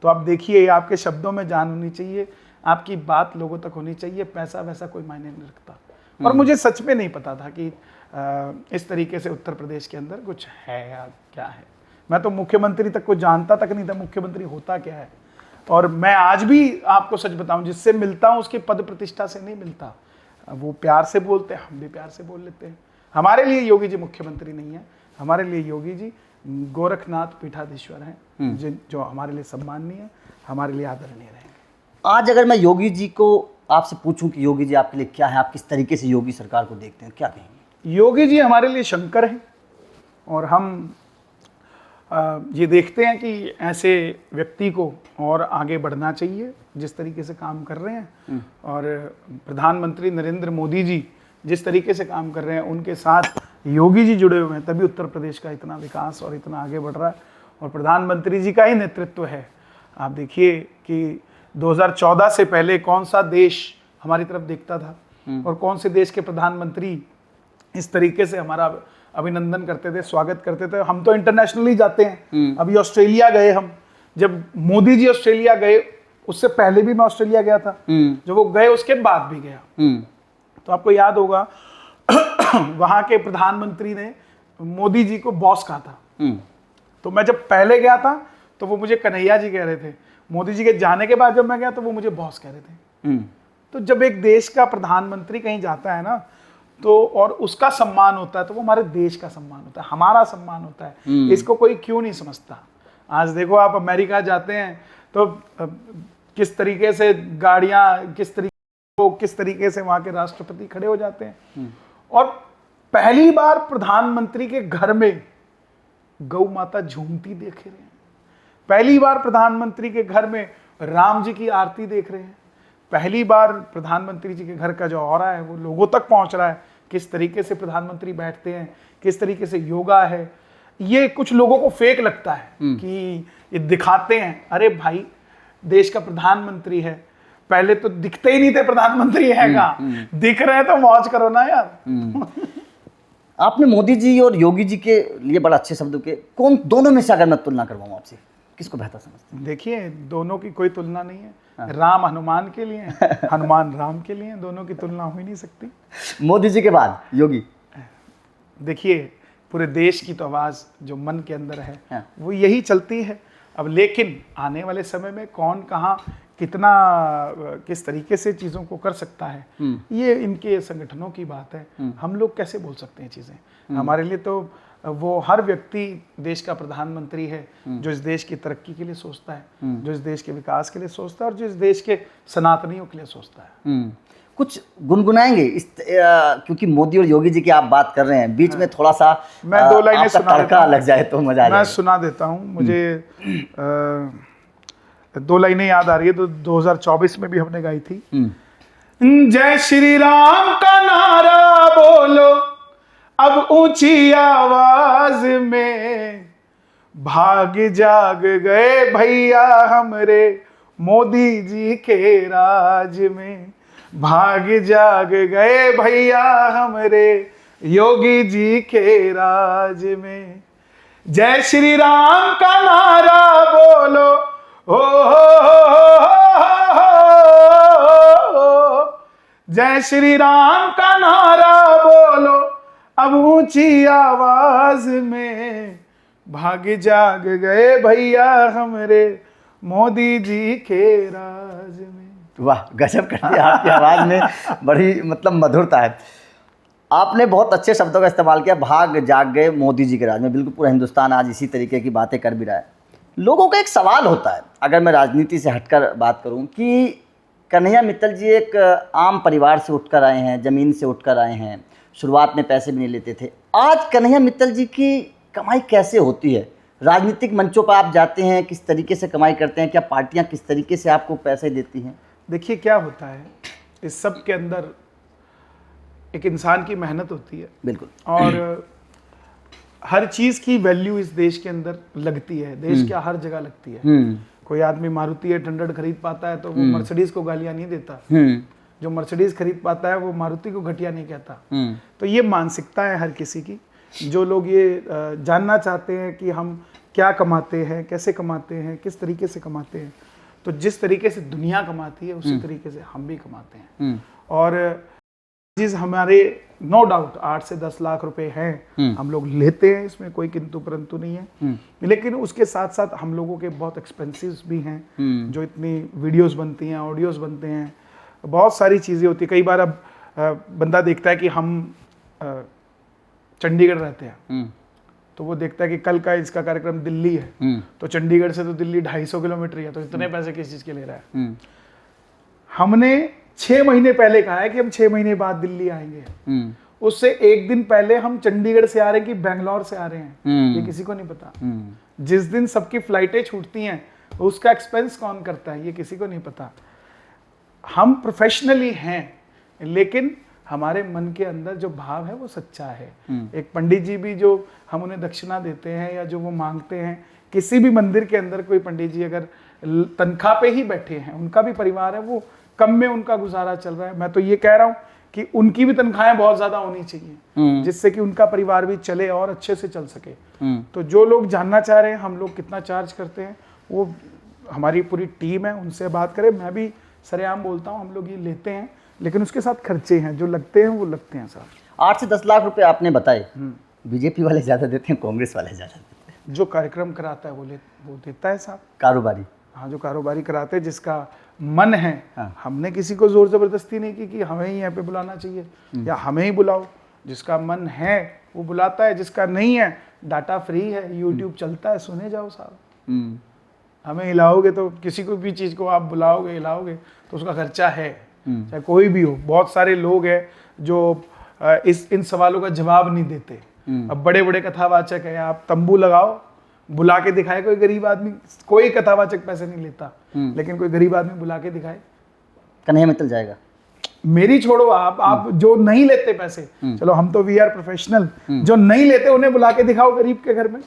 तो आप देखिए, आपके शब्दों में जान होनी चाहिए, आपकी बात लोगों तक होनी चाहिए, पैसा वैसा कोई मायने नहीं रखता। और मुझे सच में नहीं पता था कि इस तरीके से उत्तर प्रदेश के अंदर कुछ है या क्या है। मैं तो मुख्यमंत्री तक को जानता तक नहीं था मुख्यमंत्री होता क्या है। और मैं आज भी आपको सच बताऊं, जिससे मिलता हूं उसकी पद प्रतिष्ठा से नहीं मिलता। वो प्यार से बोलते हैं, हम भी प्यार से बोल लेते हैं। हमारे लिए योगी जी मुख्यमंत्री नहीं है, हमारे लिए योगी जी गोरखनाथ पीठाधीश्वर हैं, जो हमारे लिए सम्माननीय है, हमारे लिए आदरणीय रहेंगे। आज अगर मैं योगी जी को आपसे पूछूं कि योगी जी आपके लिए क्या है, आप किस तरीके से योगी सरकार को देखते हैं, क्या कहेंगे? योगी जी हमारे लिए शंकर हैं और हम ये देखते हैं कि ऐसे व्यक्ति को और आगे बढ़ना चाहिए जिस तरीके से काम कर रहे हैं। और प्रधानमंत्री नरेंद्र मोदी जी जिस तरीके से काम कर रहे हैं, उनके साथ योगी जी जुड़े हुए हैं, तभी उत्तर प्रदेश का इतना विकास और इतना आगे बढ़ रहा है। और प्रधानमंत्री जी का ही नेतृत्व है। आप देखिए कि 2014 से पहले कौन सा देश हमारी तरफ देखता था और कौन से देश के प्रधानमंत्री इस तरीके से हमारा अभिनंदन करते थे, स्वागत करते थे। हम तो इंटरनेशनली जाते हैं। अभी ऑस्ट्रेलिया गए हम, जब मोदी जी ऑस्ट्रेलिया गए, उससे पहले भी मैं ऑस्ट्रेलिया गया था, जब वो गए उसके बाद भी गया। तो आपको याद होगा वहां के प्रधानमंत्री ने मोदी जी को बॉस कहा था। तो मैं जब पहले गया था तो वो मुझे कन्हैया जी कह रहे थे, मोदी जी के जाने के बाद जब मैं गया तो वो मुझे बॉस कह रहे थे। तो जब एक देश का प्रधानमंत्री कहीं जाता है ना, तो और उसका सम्मान होता है, तो वो हमारे देश का सम्मान होता है, हमारा सम्मान होता है। इसको कोई क्यों नहीं समझता। आज देखो आप अमेरिका जाते हैं तो किस तरीके से गाड़ियां, किस तरीके से वहां के राष्ट्रपति खड़े हो जाते हैं। और पहली बार प्रधानमंत्री के घर में गौ माता झूमती देख रहे हैं, पहली बार प्रधानमंत्री के घर में राम जी की आरती देख रहे हैं, पहली बार प्रधानमंत्री जी के घर का जो ऑरा है वो लोगों तक पहुंच रहा है। किस तरीके से प्रधानमंत्री बैठते हैं, किस तरीके से योगा है। ये कुछ लोगों को फेक लगता है कि ये दिखाते हैं, अरे भाई देश का प्रधानमंत्री है, पहले तो दिखते ही नहीं थे प्रधानमंत्री है का, दिख रहे हैं तो मौज करो ना यार। आपने मोदी जी और योगी जी के लिए बड़ा अच्छे शब्दों के, कौन दोनों में से अगर मैं तुलना करवाऊं आपसे, किसको बेहतर समझते हैं? देखिए, दोनों की कोई तुलना नहीं है। राम हनुमान के लिए, हनुमान राम के लिए, दोनों की तुलना हो ही नहीं सकती। मोदी जी के बाद योगी? देखिए, पूरे देश की तो आवाज जो मन के अंदर है वो यही चलती है। अब लेकिन आने वाले समय में कौन कहाँ कितना किस तरीके से चीज़ों को कर सकता है, ये इनके संगठनों की बात है। हम लोग कैसे बोल सकते हैं चीज़ें? हमारे लिए तो वो हर व्यक्ति देश का प्रधानमंत्री है जो इस देश की तरक्की के लिए सोचता है, जो इस देश के विकास के लिए सोचता है और जो इस देश के सनातनियों के लिए सोचता है। कुछ गुनगुनाएंगे क्योंकि मोदी और योगी जी की आप बात कर रहे हैं, बीच में थोड़ा सा मैं दो लाइनें सुना तड़का लग जाए तो मजा आ जाए। मैं सुना देता हूँ। मुझे 2 लाइनें याद आ रही है, तो 2024 में भी हमने गाई थी। जय श्री राम का नारा बोलो अब ऊंची आवाज में, भाग जाग गए भैया हमरे मोदी जी के राज में, भाग जाग गए भैया हमरे योगी जी के राज में। जय श्री राम का नारा बोलो जय श्री राम का नारा बोलो अब ऊंची आवाज में, भाग जाग गए भैया हमरे मोदी जी के राज में। वाह, गजब कर दिया, आपकी आवाज में बड़ी मतलब मधुरता है। आपने बहुत अच्छे शब्दों का इस्तेमाल किया, भाग जाग गए मोदी जी के राज में। बिल्कुल पूरा हिंदुस्तान आज इसी तरीके की बातें कर भी रहा है। लोगों का एक सवाल होता है, अगर मैं राजनीति से हटकर बात करूं, कि कन्हैया मित्तल जी एक आम परिवार से उठकर आए हैं, ज़मीन से उठकर आए हैं, शुरुआत में पैसे भी नहीं लेते थे। आज कन्हैया मित्तल जी की कमाई कैसे होती है? राजनीतिक मंचों पर आप जाते हैं, किस तरीके से कमाई करते हैं? क्या पार्टियां किस तरीके से आपको पैसे देती हैं? देखिए, क्या होता है, इस सब के अंदर एक इंसान की मेहनत होती है। बिल्कुल। और हर चीज़ की वैल्यू इस देश के अंदर लगती है, देश के हर जगह लगती है। कोई आदमी मारुति 800 खरीद पाता है तो वो मर्सिडीज को गालियां नहीं देता, जो मर्सिडीज खरीद पाता है वो मारुति को घटिया नहीं कहता। तो ये मानसिकता है हर किसी की। जो लोग ये जानना चाहते हैं कि हम क्या कमाते हैं, कैसे कमाते हैं, किस तरीके से कमाते हैं, तो जिस तरीके से दुनिया कमाती है उसी तरीके से हम भी कमाते हैं। और चीज हमारे नो डाउट 8 से 10 लाख रुपए हैं, हम लोग लेते हैं, इसमें कोई किंतु परंतु नहीं है। लेकिन उसके साथ साथ हम लोगों के बहुत एक्सपेंसिव्स भी हैं, जो इतनी वीडियोस बनती हैं, ऑडियोज बनते हैं, बहुत सारी चीज़ें होती है। कई बार अब बंदा देखता है कि हम चंडीगढ़ रहते हैं, तो वो देखता है कि कल का इसका कार्यक्रम दिल्ली है, तो चंडीगढ़ से तो दिल्ली 250 किलोमीटर है, तो इतने पैसे किस चीज़ के ले रहा है। हमने 6 महीने पहले कहा है कि हम 6 महीने बाद दिल्ली आएंगे, उससे एक दिन पहले हम चंडीगढ़ से आ रहे हैं कि बेंगलोर से आ रहे हैं, ये किसी को नहीं पता। जिस दिन सबकी फ्लाइटें छूटती हैं उसका एक्सपेंस कौन करता है, ये किसी को नहीं पता। हम प्रोफेशनली हैं, लेकिन हमारे मन के अंदर जो भाव है वो सच्चा है। एक पंडित जी भी जो हम उन्हें दक्षिणा देते हैं या जो वो मांगते हैं, किसी भी मंदिर के अंदर कोई पंडित जी अगर तनख्वाह पे ही बैठे हैं, उनका भी परिवार है, वो कम में उनका गुजारा चल रहा है। मैं तो ये कह रहा हूँ कि उनकी भी तनख्वाहें बहुत ज्यादा होनी चाहिए, जिससे कि उनका परिवार भी चले और अच्छे से चल सके। तो जो लोग जानना चाह रहे हैं हम लोग कितना चार्ज करते हैं, वो हमारी पूरी टीम है, उनसे बात करें। मैं भी सरेआम बोलता हूँ, हम लोग ये लेते हैं, लेकिन उसके साथ खर्चे हैं, जो लगते हैं वो लगते हैं सर। 8 से 10 लाख रुपए आपने बताए, बीजेपी वाले ज्यादा देते हैं, कांग्रेस वाले ज्यादा देते हैं? जो कार्यक्रम कराता है वो देता है साहब। कारोबारी? हाँ, जो कारोबारी कराते हैं, जिसका मन है। हाँ। हमने किसी को जोर जबरदस्ती नहीं की कि हमें ही यहाँ पे बुलाना चाहिए या हमें ही बुलाओ। जिसका मन है वो बुलाता है, जिसका नहीं है, डाटा फ्री है, यूट्यूब चलता है, सुने जाओ साहब। हमें हिलाओगे तो, किसी को भी चीज़ को आप बुलाओगे हिलाओगे तो उसका खर्चा है, चाहे कोई भी हो। बहुत सारे लोग हैं जो इन सवालों का जवाब नहीं देते। अब बड़े बड़े कथावाचक हैं, आप तंबू लगाओ, बुला के दिखाए कोई गरीब आदमी, कोई कथावाचक पैसे नहीं लेता, लेकिन कोई गरीब आदमी बुला के दिखाए, कन्हैया मित्तल जाएगा। मेरी छोड़ो, आप जो नहीं लेते पैसे, चलो हम तो वी आर प्रोफेशनल, जो नहीं लेते उन्हें बुला के दिखाओ गरीब के घर में,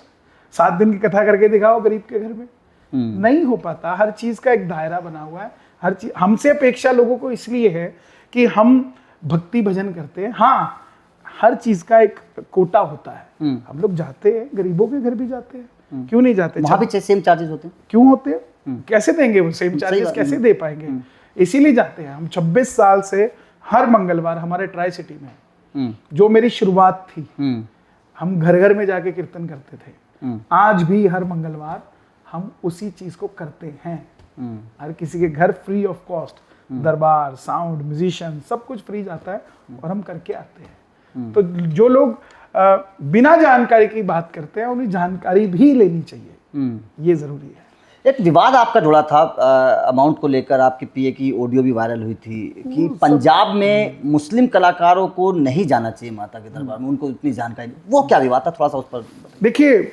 7 दिन की कथा करके दिखाओ गरीब के घर में। नहीं हो पाता। हर चीज का एक दायरा बना हुआ है। हर चीज हमसे अपेक्षा लोगों को इसलिए है कि हम भक्ति भजन करते हैं। हाँ, हर चीज का एक कोटा होता है। हम लोग जाते हैं, गरीबों के घर भी जाते हैं, क्यों नहीं जाते? वहाँ भी सेम चार्जेस होते हैं? क्यों होते हैं? कैसे देंगे वो सेम चार्जेस, कैसे दे पाएंगे? इसीलिए जाते हैं। हम 26 साल से हर मंगलवार हमारे ट्राई सिटी में, जो मेरी शुरुआत थी, हम घर घर में जाके कीर्तन करते थे। आज भी हर मंगलवार हम उसी चीज को करते हैं। हर किसी के घर फ्री ऑफ कॉस्ट, दरबार, साउंड, म्यूजिशियन, सब कुछ फ्री जाता है और हम करके आते हैं। तो जो लोग बिना जानकारी की बात करते हैं, उन्हें जानकारी भी लेनी चाहिए, ये जरूरी है। एक विवाद आपका जुड़ा था अमाउंट को लेकर, आपके पीए की ऑडियो भी वायरल हुई थी कि पंजाब में मुस्लिम कलाकारों को नहीं जाना चाहिए माता के दरबार में, उनको इतनी जानकारी नहीं। वो क्या विवाद था, थोड़ा सा उस पर देखिए।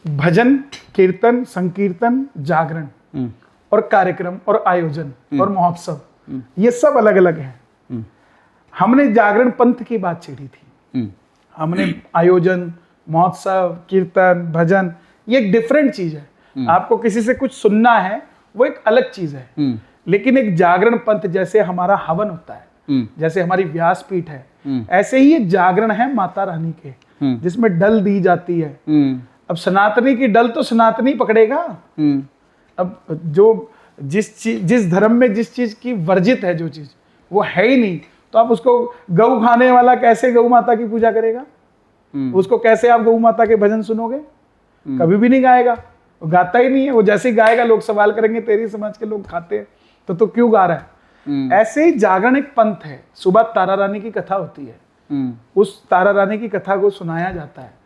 भजन, कीर्तन, संकीर्तन, जागरण और कार्यक्रम और आयोजन और महोत्सव, ये सब अलग अलग हैं। हमने जागरण पंथ की बात छेड़ी थी। हमने आयोजन, महोत्सव, कीर्तन, भजन, ये एक डिफरेंट चीज है। आपको किसी से कुछ सुनना है, वो एक अलग चीज है। लेकिन एक जागरण पंथ, जैसे हमारा हवन होता है, जैसे हमारी व्यासपीठ है, ऐसे ही ये जागरण है माता रानी के, जिसमें डल दी जाती है। अब सनातनी की डल तो सनातनी पकड़ेगा। अब जो जिस धर्म में जिस चीज की वर्जित है, जो चीज वो है ही नहीं, तो आप उसको, गऊ खाने वाला कैसे गऊ माता की पूजा करेगा? उसको कैसे आप गऊ माता के भजन सुनोगे? कभी भी नहीं गाएगा, वो गाता ही नहीं है। वो जैसे ही गाएगा लोग सवाल करेंगे, तेरी समाज के लोग खाते हैं तो क्यों गा रहा है? ऐसे ही जागरण एक पंथ है। सुबह तारा रानी की कथा होती है, उस तारा रानी की कथा को सुनाया जाता है।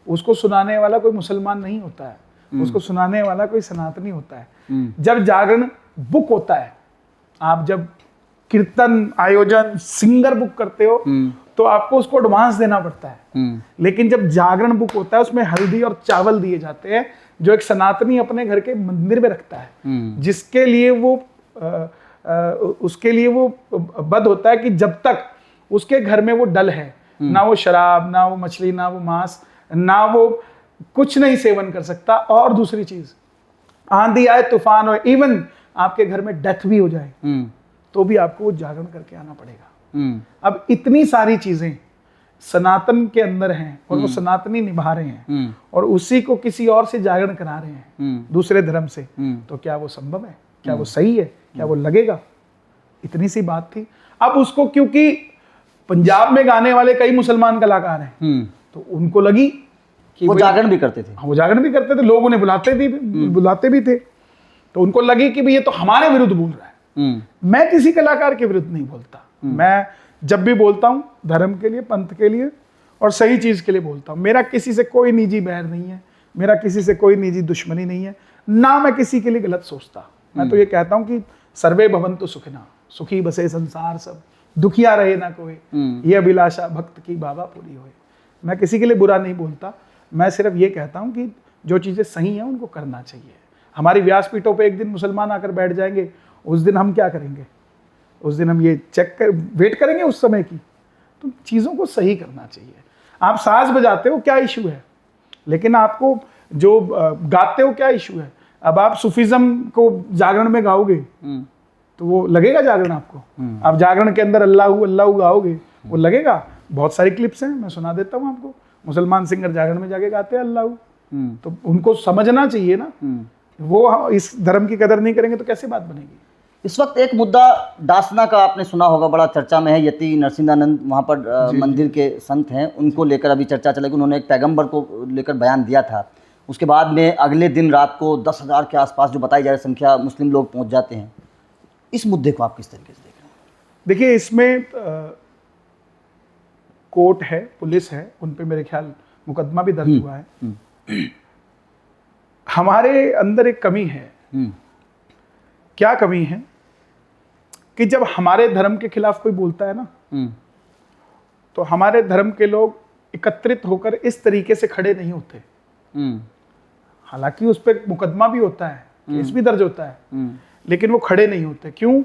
उसको सुनाने वाला कोई मुसलमान नहीं होता है, उसको सुनाने वाला कोई सनातनी होता है। जब जागरण बुक होता है, आप जब कीर्तन, आयोजन, सिंगर बुक करते हो, तो आपको उसको एडवांस देना पड़ता है। लेकिन जब जागरण बुक होता है, उसमें हल्दी और चावल दिए जाते हैं, जो एक सनातनी अपने घर के मंदिर में रखता है, जिसके लिए वो उसके लिए वो बद्ध होता है कि जब तक उसके घर में वो डल है, ना वो शराब, ना वो मछली, ना वो मांस, ना वो कुछ नहीं सेवन कर सकता। और दूसरी चीज, आंधी आए, तूफान हो, इवन आपके घर में डेथ भी हो जाए, तो भी आपको वो जागरण करके आना पड़ेगा। अब इतनी सारी चीजें सनातन के अंदर हैं और वो सनातनी निभा रहे हैं, और उसी को किसी और से जागरण करा रहे हैं दूसरे धर्म से, तो क्या वो संभव है? क्या वो सही है? क्या वो लगेगा? इतनी सी बात थी। अब उसको क्योंकि पंजाब में गाने वाले कई मुसलमान कलाकार हैं, तो उनको लगी कि वो जागरण भी करते थे। हाँ, वो जागरण भी करते थे, लोग उन्हें बुलाते भी थे, तो उनको लगी कि भाई ये तो हमारे विरुद्ध बोल रहा है। मैं किसी कलाकार के विरुद्ध नहीं बोलता, मैं जब भी बोलता हूँ धर्म के लिए, पंथ के लिए और सही चीज के लिए बोलता हूँ। मेरा किसी से कोई निजी बैर नहीं है, मेरा किसी से कोई निजी दुश्मनी नहीं है, ना मैं किसी के लिए गलत सोचता। मैं तो ये कहता हूँ कि सर्वे भवन्तु सुखिनः, सुखी बसे संसार सब, दुखिया रहे ना कोई, ये अभिलाषा भक्त की बाबा पूरी होए। मैं किसी के लिए बुरा नहीं बोलता, मैं सिर्फ ये कहता हूँ कि जो चीजें सही हैं उनको करना चाहिए। हमारी व्यासपीठों पे एक दिन मुसलमान आकर बैठ जाएंगे, उस दिन हम क्या करेंगे? उस दिन हम ये वेट करेंगे उस समय की। तो चीज़ों को सही करना चाहिए। आप साज बजाते हो, क्या इशू है? लेकिन आपको जो गाते हो, क्या इशू है? अब आप सूफीज़म को जागरण में गाओगे तो वो लगेगा जागरण आपको? आप जागरण के अंदर अल्लाह अल्लाह गाओगे, वो लगेगा? बहुत सारी क्लिप्स हैं, मैं सुना देता हूँ आपको। मुसलमान सिंगर जागरण में जाके गाते हैं अल्लाह, तो उनको समझना चाहिए ना। वो इस धर्म की कदर नहीं करेंगे तो कैसे बात बनेगी? इस वक्त एक मुद्दा डासना का आपने सुना होगा, बड़ा चर्चा में है। यति नरसिंहानंद वहाँ पर मंदिर के संत हैं, उनको लेकर अभी चर्चा चलेगी। उन्होंने एक पैगंबर को लेकर बयान दिया था, उसके बाद में अगले दिन रात को 10,000 के आसपास जो बताई जा रही संख्या मुस्लिम लोग पहुँच जाते हैं। इस मुद्दे को आप किस तरीके से देख रहे हैं? देखिए, इसमें कोर्ट है, पुलिस है, उन पे मेरे ख्याल मुकदमा भी दर्ज हुआ है। हमारे अंदर एक कमी है। क्या कमी है? कि जब हमारे धर्म के खिलाफ कोई बोलता है ना, तो हमारे धर्म के लोग एकत्रित होकर इस तरीके से खड़े नहीं होते। हालांकि उस पर मुकदमा भी होता है, केस भी दर्ज होता है, लेकिन वो खड़े नहीं होते। क्यों?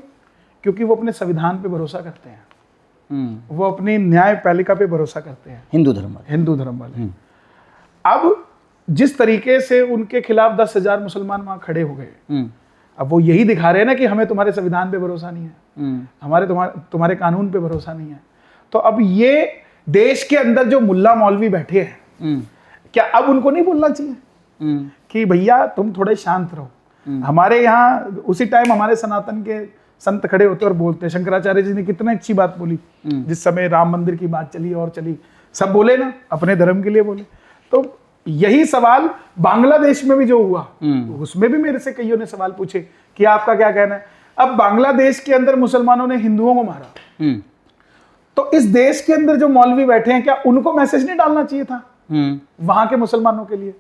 क्योंकि वो अपने संविधान पे भरोसा करते हैं, वो अपनी न्यायपालिका पे भरोसा करते हैं, हिंदू धर्म वाले। अब जिस तरीके से उनके खिलाफ 10,000 मुसलमान वहां खड़े हो गए, अब वो यही दिखा रहे हैं ना कि हमें तुम्हारे संविधान पे भरोसा नहीं है, हमारे तुम्हारे कानून पे भरोसा नहीं है। तो अब ये देश के अंदर जो मुल्ला मौलवी बैठे हैं, क्या अब उनको नहीं बोलना चाहिए कि भैया तुम थोड़े शांत रहो? हमारे यहाँ उसी टाइम हमारे सनातन के संत खड़े होते और बोलते हैं। शंकराचार्य जी ने कितनी अच्छी बात बोली, जिस समय राम मंदिर की बात चली और चली, सब बोले ना, अपने धर्म के लिए बोले। तो यही सवाल बांग्लादेश में भी जो हुआ, उसमें भी मेरे से कईयों ने सवाल पूछे कि आपका क्या कहना है। अब बांग्लादेश के अंदर मुसलमानों ने हिंदुओं को मारा, तो इस देश के अंदर जो मौलवी बैठे हैं, क्या उनको मैसेज नहीं डालना चाहिए था वहां के मुसलमानों के लिए?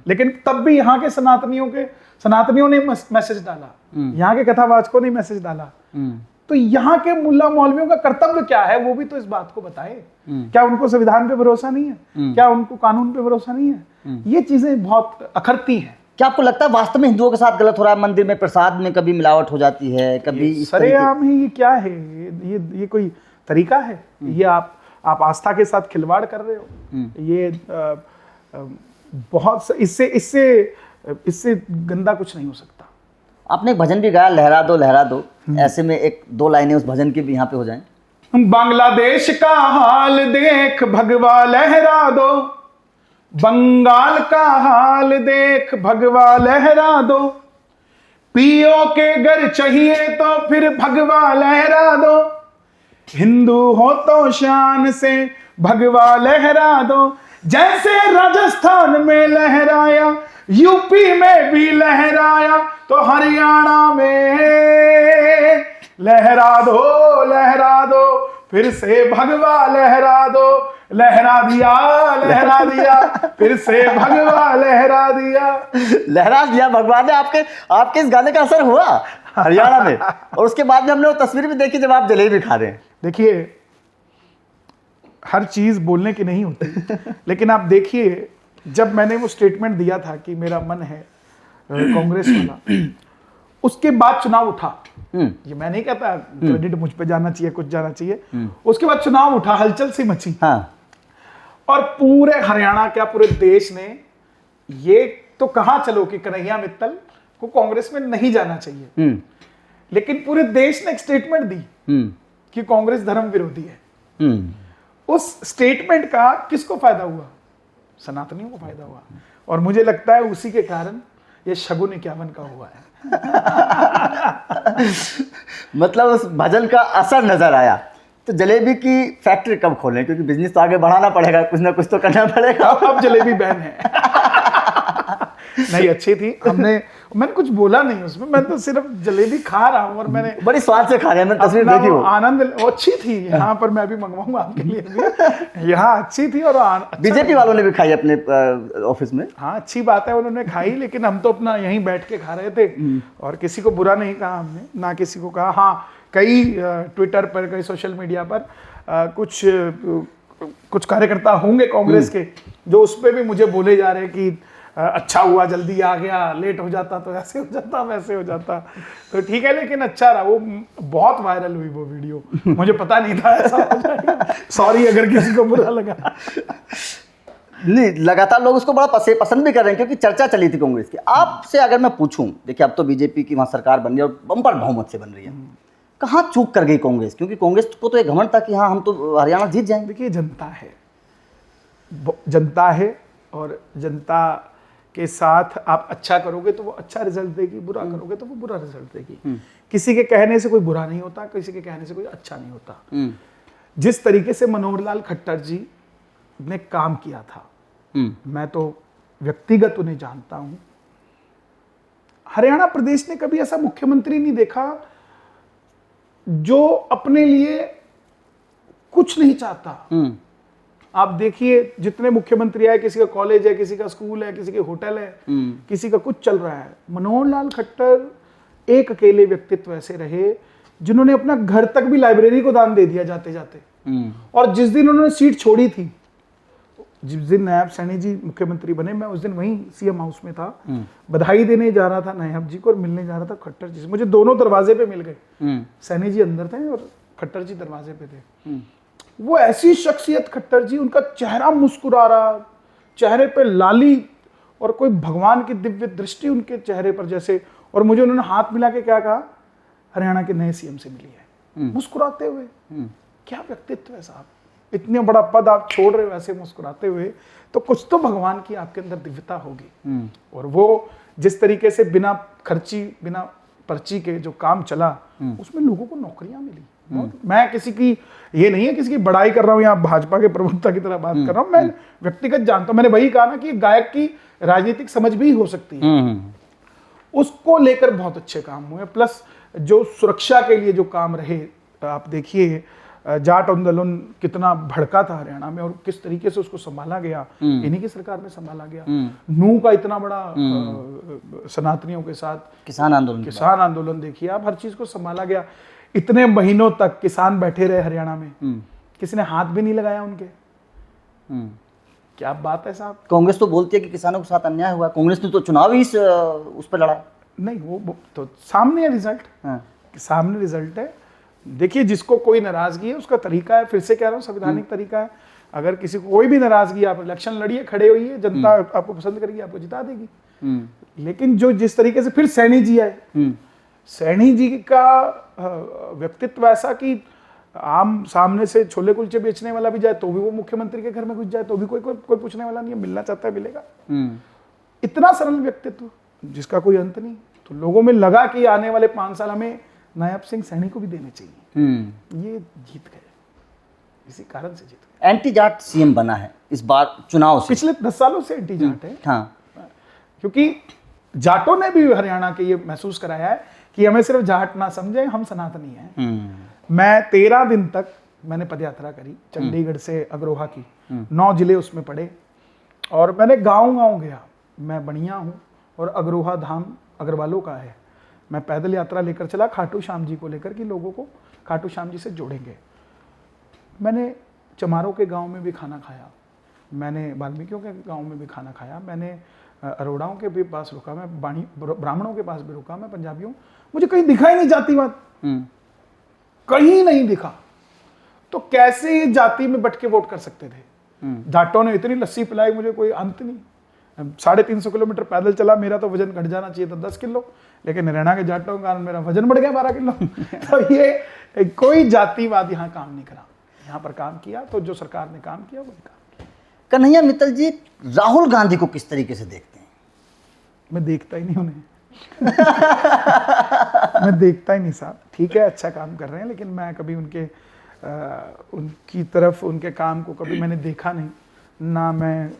लेकिन तब भी यहाँ के सनातनियों ने मैसेज डाला, यहाँ के कथावाचकों ने मैसेज डाला। तो यहाँ के मुल्ला मौलवियों का कर्तव्य क्या है, वो भी तो इस बात को बताए। क्या उनको संविधान पे भरोसा नहीं है? क्या उनको कानून पे भरोसा नहीं है? ये चीजें बहुत अखरती हैं। क्या आपको लगता है वास्तव में हिंदुओं के साथ गलत हो रहा है? मंदिर में प्रसाद में कभी मिलावट हो जाती है, कभी सरेआम ही। ये क्या है? ये कोई तरीका है? ये आप आस्था के साथ खिलवाड़ कर रहे हो। ये बहुत इससे गंदा कुछ नहीं हो सकता। आपने एक भजन भी गाया, लहरा दो। ऐसे में एक दो लाइनें उस भजन की भी यहाँ पे हो जाएं। बांग्लादेश का हाल देख भगवा लहरा दो, बंगाल का हाल देख भगवा लहरा दो, पीओ के घर चाहिए तो फिर भगवा लहरा दो, हिंदू हो तो शान से भगवा लहरा दो। जैसे राजस्थान में लहराया, यूपी में भी लहराया, तो हरियाणा में लहरा दो, फिर से भगवा लहरा दो। लहरा दिया फिर से भगवा लहरा दिया भगवान ने। आपके इस गाने का असर हुआ हरियाणा में, और उसके बाद में हमने वो तस्वीर भी देखी जब आप जलेबी खा रहे हैं। देखिए, हर चीज बोलने की नहीं होती, लेकिन आप देखिए, जब मैंने वो स्टेटमेंट दिया था कि मेरा मन है कांग्रेस वाला, उसके बाद चुनाव उठा। ये मैं नहीं कहता क्रेडिट मुझ पे जाना चाहिए, कुछ जाना चाहिए। उसके बाद चुनाव उठा, हलचल सी मची। हाँ। और पूरे हरियाणा, क्या पूरे देश ने ये तो कहा चलो कि कन्हैया मित्तल को कांग्रेस में नहीं जाना चाहिए, लेकिन पूरे देश ने एक स्टेटमेंट दी कि कांग्रेस धर्म विरोधी है। उस स्टेटमेंट का किसको फायदा हुआ? सनातनियों को फायदा हुआ। और मुझे लगता है उसी के कारण ये शगुन 51 का हुआ है। मतलब उस भजन का असर नजर आया। तो जलेबी की फैक्ट्री कब खोलें, क्योंकि बिजनेस तो आगे बढ़ाना पड़ेगा, कुछ ना कुछ तो करना पड़ेगा। अब जलेबी बैन है। नहीं, अच्छी थी, मैंने कुछ बोला नहीं उसमें, मैं तो सिर्फ जलेबी खा रहा हूँ और मैंने बड़ी स्वाद से खा रहे हैं, मैंने तस्वीर देखी वो आनंद, वो अच्छी थी। यहाँ पर मैं भी मंगवाऊंगा आपके लिए भी। यहाँ अच्छी थी और बीजेपी वालों ने भी खाई अपने ऑफिस में। हाँ, अच्छी बात है, उन्होंने खाई, लेकिन हम तो अपना यहीं बैठ के खा रहे थे और किसी को बुरा नहीं कहा हमने, ना किसी को कहा। हाँ, कई ट्विटर पर, कई सोशल मीडिया पर कुछ कार्यकर्ता होंगे कांग्रेस के जो उस पर भी मुझे बोले जा रहे हैं कि अच्छा हुआ जल्दी आ गया, लेट हो जाता तो ऐसे हो जाता वैसे हो जाता। तो ठीक है, लेकिन अच्छा रहा, वो बहुत वायरल हुई वो वीडियो, मुझे पता नहीं था ऐसा हो जाएगा। सॉरी अगर किसी को बुरा लगा। नहीं, लगातार लोग उसको बड़ा पसंद भी कर रहे हैं, क्योंकि चर्चा चली थी कांग्रेस की। आपसे अगर मैं पूछूं, देखिए अब तो बीजेपी की वहाँ सरकार बन रही है और बम्पर बहुमत से बन रही है, कहाँ चूक कर गई कांग्रेस? क्योंकि कांग्रेस को तो एक घमंड था कि हाँ हम तो हरियाणा जीत जाएंगे। देखिए, जनता है और जनता के साथ आप अच्छा करोगे तो वो अच्छा रिजल्ट देगी, बुरा करोगे तो वो बुरा रिजल्ट देगी। किसी के कहने से कोई बुरा नहीं होता, किसी के कहने से कोई अच्छा नहीं होता। जिस तरीके से मनोहर लाल खट्टर जी ने काम किया था, मैं तो व्यक्तिगत उन्हें जानता हूं। हरियाणा प्रदेश ने कभी ऐसा मुख्यमंत्री नहीं देखा जो अपने लिए कुछ नहीं चाहता। आप देखिए, जितने मुख्यमंत्री आए, किसी का कॉलेज है, किसी का स्कूल है, किसी के होटल है, किसी का कुछ चल रहा है। मनोहर लाल खट्टर एक अकेले व्यक्तित्व ऐसे रहे जिन्होंने अपना घर तक भी लाइब्रेरी को दान दे दिया जाते जाते। और जिस दिन उन्होंने सीट छोड़ी थी, जिस दिन नायब सैनी जी मुख्यमंत्री बने, मैं उस दिन वहीं सीएम हाउस में था, बधाई देने जा रहा था नायब जी को और मिलने जा रहा था खट्टर जी से। मुझे दोनों दरवाजे पे मिल गए, सैनी जी अंदर थे और खट्टर जी दरवाजे पे थे। वो ऐसी शख्सियत खट्टर जी, उनका चेहरा मुस्कुरा रहा, चेहरे पे लाली और कोई भगवान की दिव्य दृष्टि उनके चेहरे पर जैसे। और मुझे उन्होंने हाथ मिला के क्या कहा, हरियाणा के नए सीएम से मिली है, मुस्कुराते हुए। क्या व्यक्तित्व है साहब, इतने बड़ा पद आप छोड़ रहे हो ऐसे मुस्कुराते हुए, तो कुछ तो भगवान की आपके अंदर दिव्यता होगी। और वो जिस तरीके से बिना खर्ची, बिना पर्ची के जो काम चला, उसमें लोगों को नौकरियां मिली। मैं किसी की ये नहीं है, किसी की बड़ाई कर रहा हूं या भाजपा के प्रवक्ता की तरह बात कर रहा हूं, मैं व्यक्तिगत जानता हूं। मैंने वही कहा ना कि गायक की राजनीतिक समझ भी हो सकती है, उसको लेकर बहुत अच्छे काम हुए। प्लस जो सुरक्षा के लिए जो काम रहे, आप देखिए जाट आंदोलन कितना भड़का था हरियाणा में और किस तरीके से उसको संभाला गया, इन्हीं की सरकार में संभाला गया। नू का इतना बड़ा सनातनियों के साथ किसान आंदोलन देखिए आप, हर चीज को संभाला गया। इतने महीनों तक किसान बैठे रहे हरियाणा में, किसी ने हाथ भी नहीं लगाया उनके। क्या बात है साहब। कांग्रेस तो बोलती है कि किसानों के साथ अन्याय हुआ, कांग्रेस ने तो चुनाव ही उस पर लड़ा। नहीं, वो तो सामने है रिजल्ट। सामने रिजल्ट है। देखिए, जिसको कोई नाराजगी है उसका तरीका है, फिर से कह रहा हूँ, संवैधानिक तरीका है। अगर किसी को कोई भी नाराजगी, आप इलेक्शन लड़िए, खड़े होइए, जनता आपको पसंद करेगी, आपको जिता देगी। लेकिन जो जिस तरीके से फिर सैनी जी आए, सैनी जी का व्यक्तित्व ऐसा कि आम सामने से छोले कुलचे बेचने वाला भी जाए तो भी वो मुख्यमंत्री के घर में घुस जाए तो भी कोई पूछने वाला नहीं है, मिलना चाहता है मिलेगा। इतना सरल व्यक्तित्व जिसका कोई अंत नहीं। तो लोगों में लगा कि आने वाले 5 साल हमें नायब सिंह सैनी को भी देने चाहिए। ये जीत गए, इसी कारण से जीत गए। एंटी जाट सीएम बना है इस बार चुनाव से। पिछले 10 सालों से एंटी जाट है। हाँ, क्योंकि जाटों ने भी हरियाणा के ये महसूस कराया है कि हमें सिर्फ जाट ना समझे, हम सनातनी हैं। मैं 13 दिन तक मैंने पदयात्रा करी, चंडीगढ़ से अग्रोहा की, 9 जिले उसमें पड़े और मैंने गांव गया। मैं बढ़िया हूँ और अग्रोहा धाम अग्रवालों का है। मैं पैदल यात्रा लेकर चला खाटू श्याम जी को लेकर कि लोगों को खाटू श्याम जी से जोड़ेंगे। मैंने चमारों के गांव में भी खाना खाया, मैंने वाल्मीकियों के गांव में भी खाना खाया, मैंने अरोड़ाओं के भी पास रुका, मैं ब्राह्मणों के पास भी रुका, मैं पंजाबियों, मुझे कहीं दिखा ही नहीं जातिवाद, कहीं नहीं दिखा। तो कैसे ये जाति में बट के वोट कर सकते थे। जाटों ने इतनी लस्सी पिलाई, मुझे कोई अंत नहीं। 350 किलोमीटर पैदल चला, मेरा तो वजन घट जाना चाहिए था 10 किलो, लेकिन हरियाणा के जाटों के कारण मेरा वजन बढ़ गया 12 किलो। तो ये कोई जातिवाद यहाँ काम नहीं करा, यहाँ पर काम किया तो जो सरकार ने काम किया वही काम किया। कन्हैया मित्तल जी, राहुल गांधी को किस तरीके से देखते हैं? मैं देखता ही नहीं उन्हें। मैं देखता ही नहीं साहब। ठीक है, अच्छा काम कर रहे हैं, लेकिन मैं कभी उनके उनकी तरफ, उनके काम को कभी मैंने देखा नहीं, ना मैं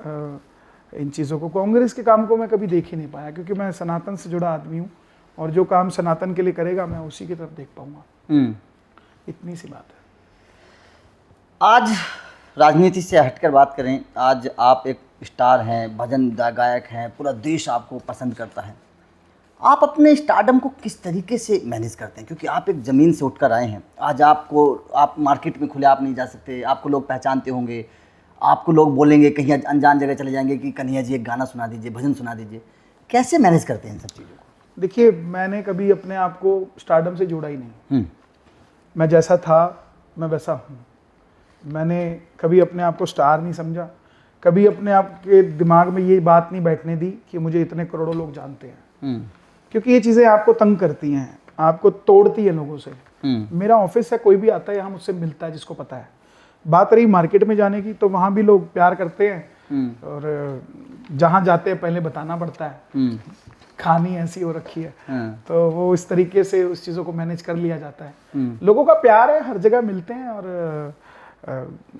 इन चीज़ों को, कांग्रेस के काम को मैं कभी देख ही नहीं पाया, क्योंकि मैं सनातन से जुड़ा आदमी हूँ और जो काम सनातन के लिए करेगा मैं उसी की तरफ देख पाऊंगा। इतनी सी बात है। आज राजनीति से हटकर बात करें, आज आप एक स्टार हैं, भजन गायक हैं, पूरा देश आपको पसंद करता है। आप अपने स्टारडम को किस तरीके से मैनेज करते हैं? क्योंकि आप एक ज़मीन से उठकर आए हैं। आज आप मार्केट में खुले आप नहीं जा सकते, आपको लोग पहचानते होंगे, आपको लोग बोलेंगे, कहीं अनजान जगह चले जाएंगे कि कन्हैया जी एक गाना सुना दीजिए, भजन सुना दीजिए। कैसे मैनेज करते हैं इन सब चीज़ों को? देखिए, मैंने कभी अपने आप को स्टारडम से जोड़ा ही नहीं। मैं जैसा था मैं वैसा हूँ। मैंने कभी अपने आप को स्टार नहीं समझा, कभी अपने आप के दिमाग में ये बात नहीं बैठने दी कि मुझे इतने करोड़ों लोग जानते हैं, क्योंकि ये चीज़ें आपको तंग करती हैं, आपको तोड़ती है लोगों से। मेरा ऑफिस है, कोई भी आता है यहाँ मुझसे मिलता है जिसको पता है। बात रही मार्केट में जाने की, तो वहाँ भी लोग प्यार करते हैं और जहाँ जाते हैं पहले बताना पड़ता है, कहानी ऐसी हो रखी है, तो वो इस तरीके से उस चीज़ों को मैनेज कर लिया जाता है। लोगों का प्यार है, हर जगह मिलते हैं और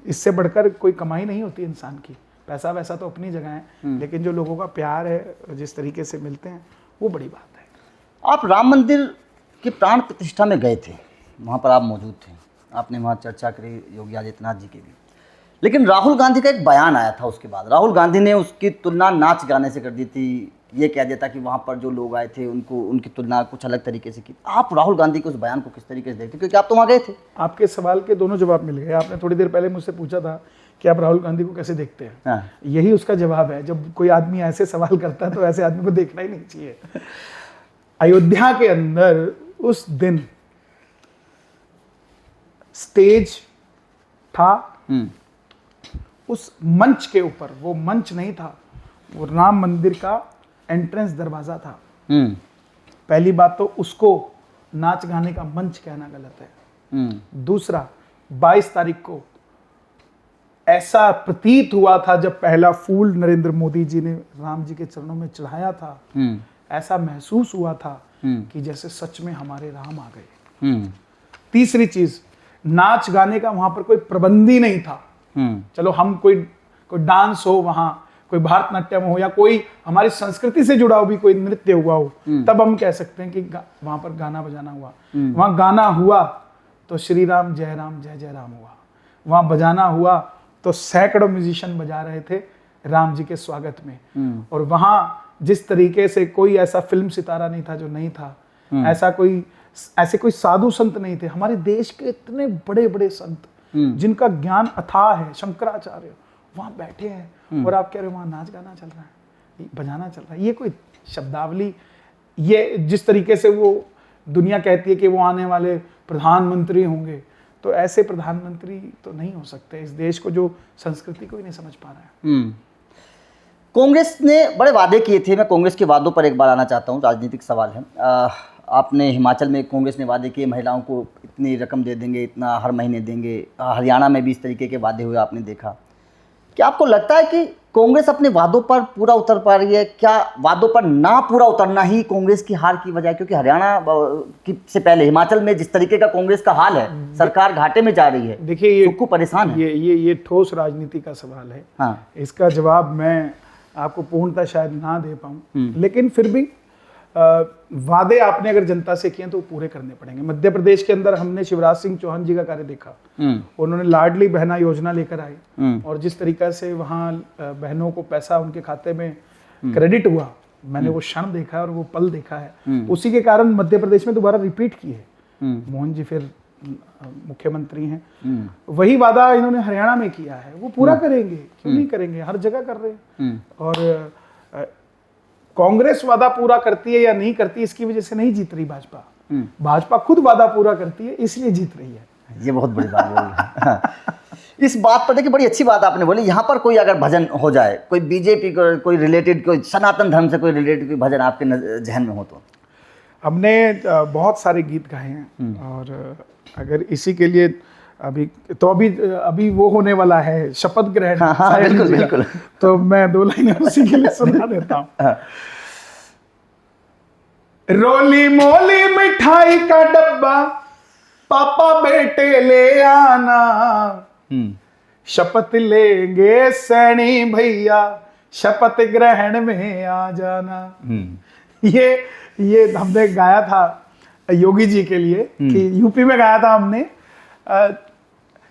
इससे बढ़कर कोई कमाई नहीं होती इंसान की। पैसा वैसा तो अपनी जगह है, लेकिन जो लोगों का प्यार है, जिस तरीके से मिलते हैं, वो बड़ी बात है। आप राम मंदिर की प्राण प्रतिष्ठा में गए थे, वहाँ पर आप मौजूद थे, आपने वहाँ चर्चा करी योगी आदित्यनाथ जी की भी। लेकिन राहुल गांधी का एक बयान आया था उसके बाद, राहुल गांधी ने उसकी तुलना नाच गाने से कर दी थी। ये कह दिया था कि वहाँ पर जो लोग आए थे उनकी तुलना कुछ अलग तरीके से की। आप राहुल गांधी के उस बयान को किस तरीके से देखते, क्योंकि आप तो वहाँ गए थे? आपके सवाल के दोनों जवाब मिल गए। आपने थोड़ी देर पहले मुझसे पूछा था कि आप राहुल गांधी को कैसे देखते हैं। हाँ। यही उसका जवाब है। जब कोई आदमी ऐसे सवाल करता है तो ऐसे आदमी को देखना ही नहीं चाहिए। अयोध्या के अंदर उस दिन स्टेज था, उस मंच के ऊपर, वो मंच नहीं था, वो राम मंदिर का एंट्रेंस दरवाजा था। पहली बात तो उसको नाच गाने का मंच कहना गलत है। दूसरा, 22 तारीख को ऐसा प्रतीत हुआ था जब पहला फूल नरेंद्र मोदी जी ने राम जी के चरणों में चढ़ाया था, ऐसा महसूस हुआ था कि जैसे सच में हमारे राम आ गए। तीसरी चीज, नाच गाने का वहां पर कोई प्रबंध ही नहीं था। चलो हम कोई डांस हो वहां, कोई भारतनाट्यम हो या कोई हमारी संस्कृति से जुड़ा हो भी कोई नृत्य हुआ हो, तब हम कह सकते हैं कि वहां पर गाना बजाना हुआ। वहां गाना हुआ तो श्री राम जय जय राम हुआ। वहां बजाना हुआ तो सैकड़ों म्यूजिशियन बजा रहे थे राम जी के स्वागत में। और वहां जिस तरीके से कोई ऐसा फिल्म सितारा नहीं था जो नहीं था, ऐसे कोई साधु संत नहीं थे। हमारे देश के इतने बड़े बड़े संत जिनका ज्ञान अथाह है, शंकराचार्य वहां बैठे हैं और आप कह रहे हो वहां नाच गाना चल रहा है, बजाना चल रहा है। ये कोई शब्दावली, ये जिस तरीके से वो दुनिया कहती है कि वो आने वाले प्रधानमंत्री होंगे, तो ऐसे प्रधानमंत्री तो नहीं हो सकते इस देश को जो संस्कृति को ही नहीं समझ पा रहा है। कांग्रेस ने बड़े वादे किए थे, मैं कांग्रेस के वादों पर एक बार आना चाहता हूँ, राजनीतिक सवाल है। आपने हिमाचल में कांग्रेस ने वादे किए, महिलाओं को इतनी रकम दे देंगे, इतना हर महीने देंगे। हरियाणा में भी इस तरीके के वादे हुए, आपने देखा। क्या आपको लगता है कि कांग्रेस अपने वादों पर पूरा उतर पा रही है? क्या वादों पर ना पूरा उतरना ही कांग्रेस की हार की वजह है? क्योंकि हरियाणा से पहले हिमाचल में जिस तरीके का कांग्रेस का हाल है, सरकार घाटे में जा रही है। देखिए, ये सबको परेशान है। ये ठोस राजनीति का सवाल है। हाँ। इसका जवाब मैं आपको पूर्णतः शायद ना दे पाऊं, लेकिन फिर भी वादे आपने अगर जनता से किए तो वो पूरे करने पड़ेंगे। मध्य प्रदेश के अंदर हमने शिवराज सिंह चौहान जी का कार्य देखा। उन्होंने लाडली बहना योजना लेकर आए और जिस तरीका से वहाँ बहनों को पैसा उनके खाते में क्रेडिट हुआ, मैंने वो क्षण देखा है और वो पल देखा है। उसी के कारण मध्य प्रदेश में दोबारा रिपीट की है। मोहन जी फिर मुख्यमंत्री हैं। वही वादा इन्होंने हरियाणा में किया है, वो पूरा करेंगे, क्यों नहीं करेंगे, हर जगह कर रहे हैं। और कांग्रेस वादा पूरा करती है या नहीं करती, इसकी वजह से नहीं जीत रही भाजपा। भाजपा खुद वादा पूरा करती है, इसलिए जीत रही है। ये बहुत बड़ी बात बोली। इस बात पर देखिए, बड़ी अच्छी बात आपने बोली। यहाँ पर कोई अगर भजन हो जाए, कोई बीजेपी को कोई रिलेटेड, कोई सनातन धर्म से कोई रिलेटेड कोई भजन आपके जहन में हो तो? हमने बहुत सारे गीत गाए हैं और अगर इसी के लिए अभी वो होने वाला है शपथ ग्रहण। हाँ, बिल्कुल बिल्कुल। तो मैं 2 लाइनें उसी के लिए सुना देता हूँ। रोली मोली मिठाई का डब्बा पापा बेटे ले आना, शपथ लेंगे सैनी भैया, शपथ ग्रहण में आ जाना। ये हमने गाया था योगी जी के लिए कि यूपी में गाया था हमने।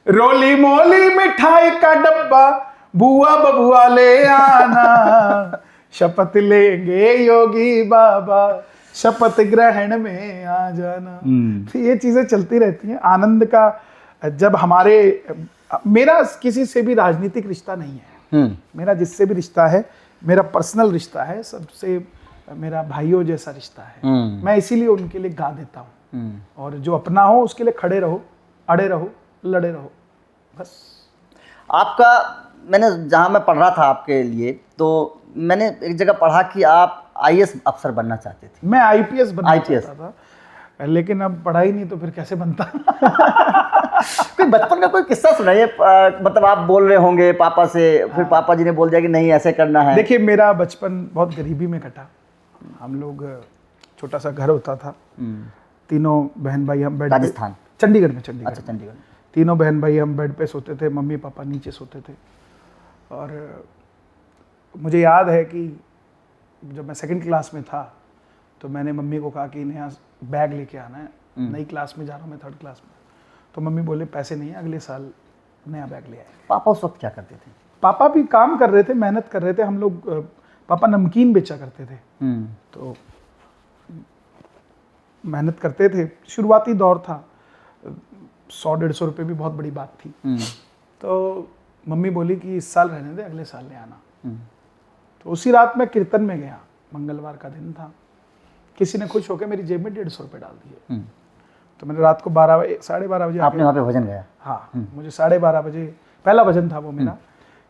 रोली मोली मिठाई का डब्बा बुआ बबुआ ले आना, शपथ लेंगे योगी बाबा, शपथ ग्रहण में आ जाना। तो ये चीजें चलती रहती हैं आनंद का। जब मेरा किसी से भी राजनीतिक रिश्ता नहीं है, मेरा जिससे भी रिश्ता है मेरा पर्सनल रिश्ता है, सबसे मेरा भाइयों जैसा रिश्ता है। मैं इसीलिए उनके लिए गा देता हूँ, और जो अपना हो उसके लिए खड़े रहो, अड़े रहो, लड़े रहो, बस। आपका, मैंने जहाँ मैं पढ़ रहा था आपके लिए, तो मैंने एक जगह पढ़ा कि आप आईएएस अफसर बनना चाहते थे। मैं आईपीएस बनना चाहता था, लेकिन अब पढ़ाई नहीं तो फिर कैसे बनता। कोई बचपन का कोई किस्सा सुनाइए, मतलब आप बोल रहे होंगे पापा से, फिर पापा जी ने बोल दिया कि नहीं ऐसे करना है। देखिए, मेरा बचपन बहुत गरीबी में कटा। हम लोग, छोटा सा घर होता था, तीनों बहन भाई हम बेड, राजस्थान, चंडीगढ़ में। अच्छा, चंडीगढ़। तीनों बहन भाई हम बेड पे सोते थे, मम्मी पापा नीचे सोते थे। और मुझे याद है कि जब मैं सेकंड क्लास में था तो मैंने मम्मी को कहा कि नया बैग लेके आना है, नई क्लास में जा रहा हूँ मैं, थर्ड क्लास में। तो मम्मी बोले पैसे नहीं है, अगले साल नया बैग ले आए। पापा उस वक्त क्या करते थे? पापा भी काम कर रहे थे, मेहनत कर रहे थे। हम लोग, पापा नमकीन बेचा करते थे, तो मेहनत करते थे। शुरुआती दौर था, 100-150 रुपये भी बहुत बड़ी बात थी। तो मम्मी बोली कि इस साल रहने दे, अगले साल ले आना। तो उसी रात मैं कीर्तन में गया, मंगलवार का दिन था। किसी ने खुश होकर मेरी जेब में 150 रुपये डाल दिए। तो मैंने रात को 12-12:30 बजे आपने वहाँ पे भजन गाया? हाँ, मुझे 12:30 बजे पहला भजन था वो मेरा,